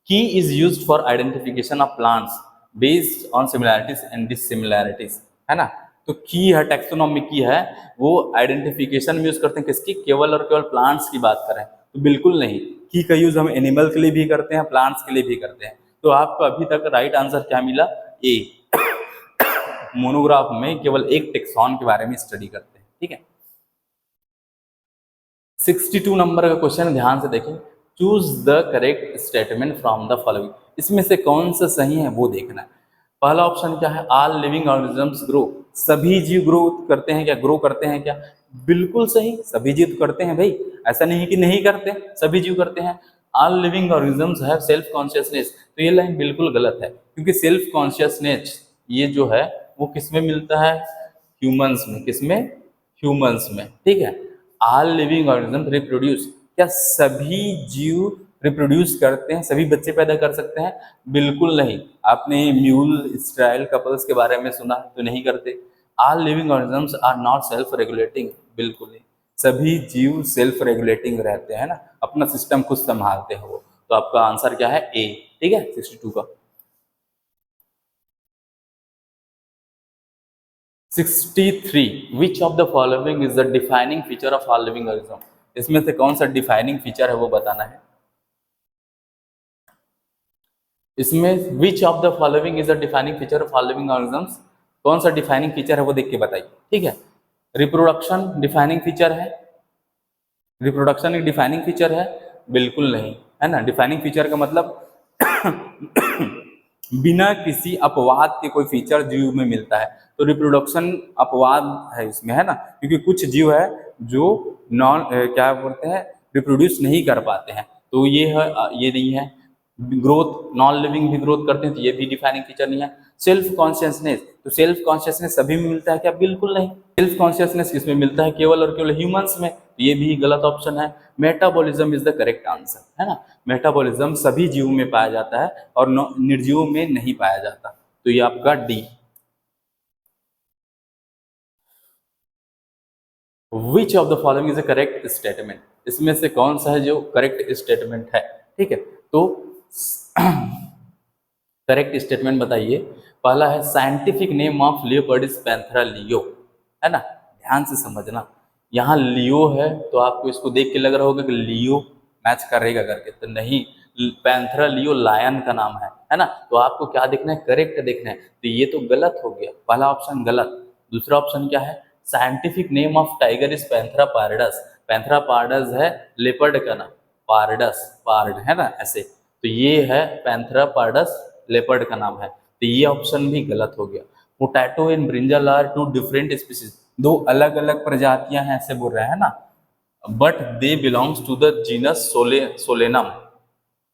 की is used for identification of plants based on similarities and dissimilarities, है ना। तो की है, टैक्सोनॉमी की है, वो आइडेंटिफिकेशन में यूज करते हैं किसकी, केवल और केवल प्लांट्स की बात करें तो बिल्कुल नहीं। की का यूज हम एनिमल के लिए भी करते हैं, प्लांट्स के लिए भी करते हैं। तो आपको अभी तक राइट आंसर क्या मिला, ए। मोनोग्राफ में केवल एक टेक्सॉन के बारे में स्टडी करते हैं, ठीक है। 62 नंबर का क्वेश्चन ध्यान से देखें, choose the correct statement from the following, इसमें से कौन सा सही है वो देखना है। पहला ऑप्शन क्या है, ऑल लिविंग ऑर्गेनिजम्स ग्रो, सभी जीव ग्रो करते हैं क्या, ग्रो करते हैं क्या, बिल्कुल सही, सभी जीव तो करते हैं भाई, ऐसा नहीं कि नहीं करते, सभी जीव करते हैं। All living organisms have self consciousness, तो ये लाइन बिल्कुल गलत है, क्योंकि सेल्फ कॉन्शियसनेस ये जो है वो किसमें मिलता है, ह्यूमंस में, किसमें, ह्यूमंस में, ठीक है। ऑल लिविंग ऑर्गेनिज्म रिप्रोड्यूस, क्या सभी जीव रिप्रोड्यूस करते हैं, सभी बच्चे पैदा कर सकते हैं, बिल्कुल नहीं। आपने म्यूल स्टाइल कपल्स के बारे में सुना, तो नहीं करते। All living organisms are not self regulating, बिल्कुल नहीं, सभी जीव सेल्फ रेगुलेटिंग रहते हैं ना, अपना सिस्टम खुद संभालते हैं वो। तो आपका आंसर क्या है, ए, ठीक है, 62 का। 63, विच of the following is the defining feature of all living organism, इसमें से कौन सा डिफाइनिंग फीचर है वो बताना है। इसमें विच of the following is the defining feature of all living organisms, कौन सा डिफाइनिंग फीचर है वो देख के बताइए, ठीक है। रिप्रोडक्शन डिफाइनिंग फीचर है, रिप्रोडक्शन एक डिफाइनिंग फीचर है, बिल्कुल नहीं, है ना। डिफाइनिंग फीचर का मतलब बिना किसी अपवाद के कोई फीचर जीव में मिलता है, तो रिप्रोडक्शन अपवाद है इसमें, है ना, क्योंकि कुछ जीव है जो नॉन क्या बोलते हैं, रिप्रोड्यूस नहीं कर पाते हैं, तो ये है, ये नहीं है। ग्रोथ, नॉन लिविंग भी ग्रोथ करते हैं, तो ये भी डिफाइनिंग फीचर नहीं है। सेल्फ कॉन्शियसनेस, तो सेल्फ कॉन्शियसनेस सभी में मिलता है क्या, बिल्कुल नहीं। सेल्फ कॉन्शियसनेस किसमें मिलता है, केवल और केवल ह्यूमंस में, तो ये भी गलत ऑप्शन है। Metabolism is the correct answer, है ना। मेटाबॉलिज्म सभी जीवों में पाया जाता है और निर्जीवों में नहीं पाया जाता, तो ये आपका D. Which of the following is a correct statement, इसमें से कौन सा है जो करेक्ट स्टेटमेंट है, ठीक है। तो करेक्ट स्टेटमेंट बताइए। पहला है scientific name of leopard is Panthera leo, है ना, ध्यान से समझना। यहाँ लियो है तो आपको इसको देख के लग रहा होगा कि लियो मैच करेगा करके, तो नहीं, पैंथेरा लियो लायन का नाम है ना। तो आपको क्या देखना है, करेक्ट देखना है, तो ये तो गलत हो गया, पहला ऑप्शन गलत। दूसरा ऑप्शन क्या है, scientific name of tiger is Panthera pardus, Panthera pardus है लेपर्ड का नाम, पार्डस, पार्ड है ना ऐसे, तो ये है पैंथेरा पार्डस लेपर्ड का नाम है, तो ये ऑप्शन भी गलत हो गया। Potato and brinjal are two different species, दो अलग अलग प्रजातियां हैं ऐसे बोल रहे हैं ना, but they belongs to the genus Solanum,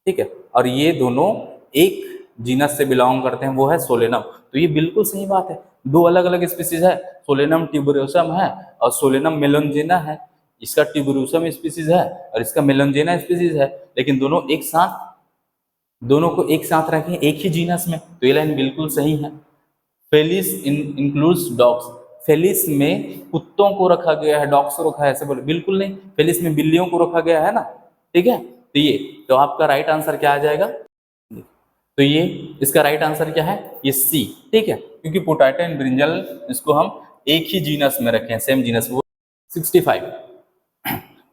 ठीक है, और ये दोनों एक जीनस से बिलोंग करते हैं, वो है सोलेनम, तो ये बिल्कुल सही बात है। दो अलग अलग स्पीसीज है, सोलेनम ट्यूबरोसम है और सोलेनम मेलोंजेना है, इसका ट्यूबरोसम स्पीसीज है और इसका मेलोंजेना स्पीसीज है, लेकिन दोनों एक साथ, दोनों को एक साथ रखें एक ही जीनस में, तो ये लाइन बिल्कुल सही है। फेलिस इंक्लूड्स डॉग्स, फेलिस में कुत्तों को रखा गया है, डॉग्स को रखा है ऐसे बोले, बिल्कुल नहीं, फेलिस में बिल्लियों को रखा गया है ना, ठीक है। तो ये, तो आपका राइट आंसर क्या आ जाएगा, तो ये इसका राइट आंसर क्या है, ये सी, ठीक है, क्योंकि पोटैटो एंड ब्रिंजल इसको हम एक ही जीनस में रखे हैं, सेम जीनस। वो 65,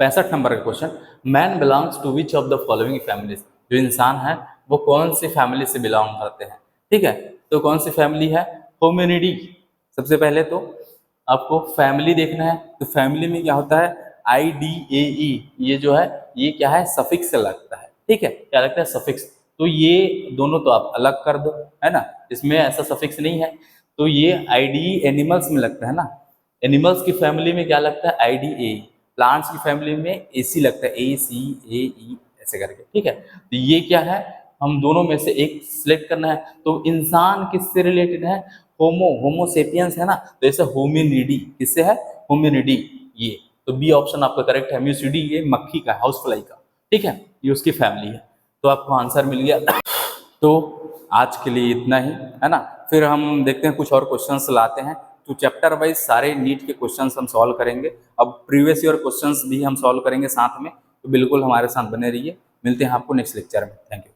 65 नंबर का question, man belongs to which of the following families, जो इंसान है वो कौन सी फैमिली से बिलोंग करते हैं, ठीक है। तो कौन सी फैमिली है, होमिनिडी। सबसे पहले तो आपको फैमिली देखना है, तो फैमिली में क्या होता है, IDAE, ये जो है ये क्या है, सफिक्स लगता है, ठीक है, क्या लगता है, सफिक्स, तो ये दोनों तो आप अलग कर दो, है ना, इसमें ऐसा सफिक्स नहीं है, तो ये IDE एनिमल्स में लगता है ना, एनिमल्स की फैमिली में क्या लगता है, IDAE, प्लांट्स की फैमिली में AC लगता है, ACAE ऐसे करके, ठीक है। तो ये क्या है, हम दोनों में से एक सिलेक्ट करना है, तो इंसान किससे रिलेटेड है, होमोसेपियंस है ना, तो ऐसे होमिनिडी, किससे है, होमिनिडी, ये तो बी ऑप्शन आपका करेक्ट है। म्यूसिडी ये मक्खी का, हाउस फ्लाई का, ठीक है, ये उसकी फैमिली है। तो आपको आंसर मिल गया। तो आज के लिए इतना ही, है ना। फिर हम देखते हैं कुछ और क्वेश्चंस लाते हैं, तो चैप्टर वाइज सारे नीट के क्वेश्चंस हम सॉल्व करेंगे। अब प्रीवियस ईयर क्वेश्चंस भी हम सॉल्व करेंगे साथ में, तो बिल्कुल हमारे साथ बने रहिए। मिलते हैं आपको नेक्स्ट लेक्चर में। Thank you.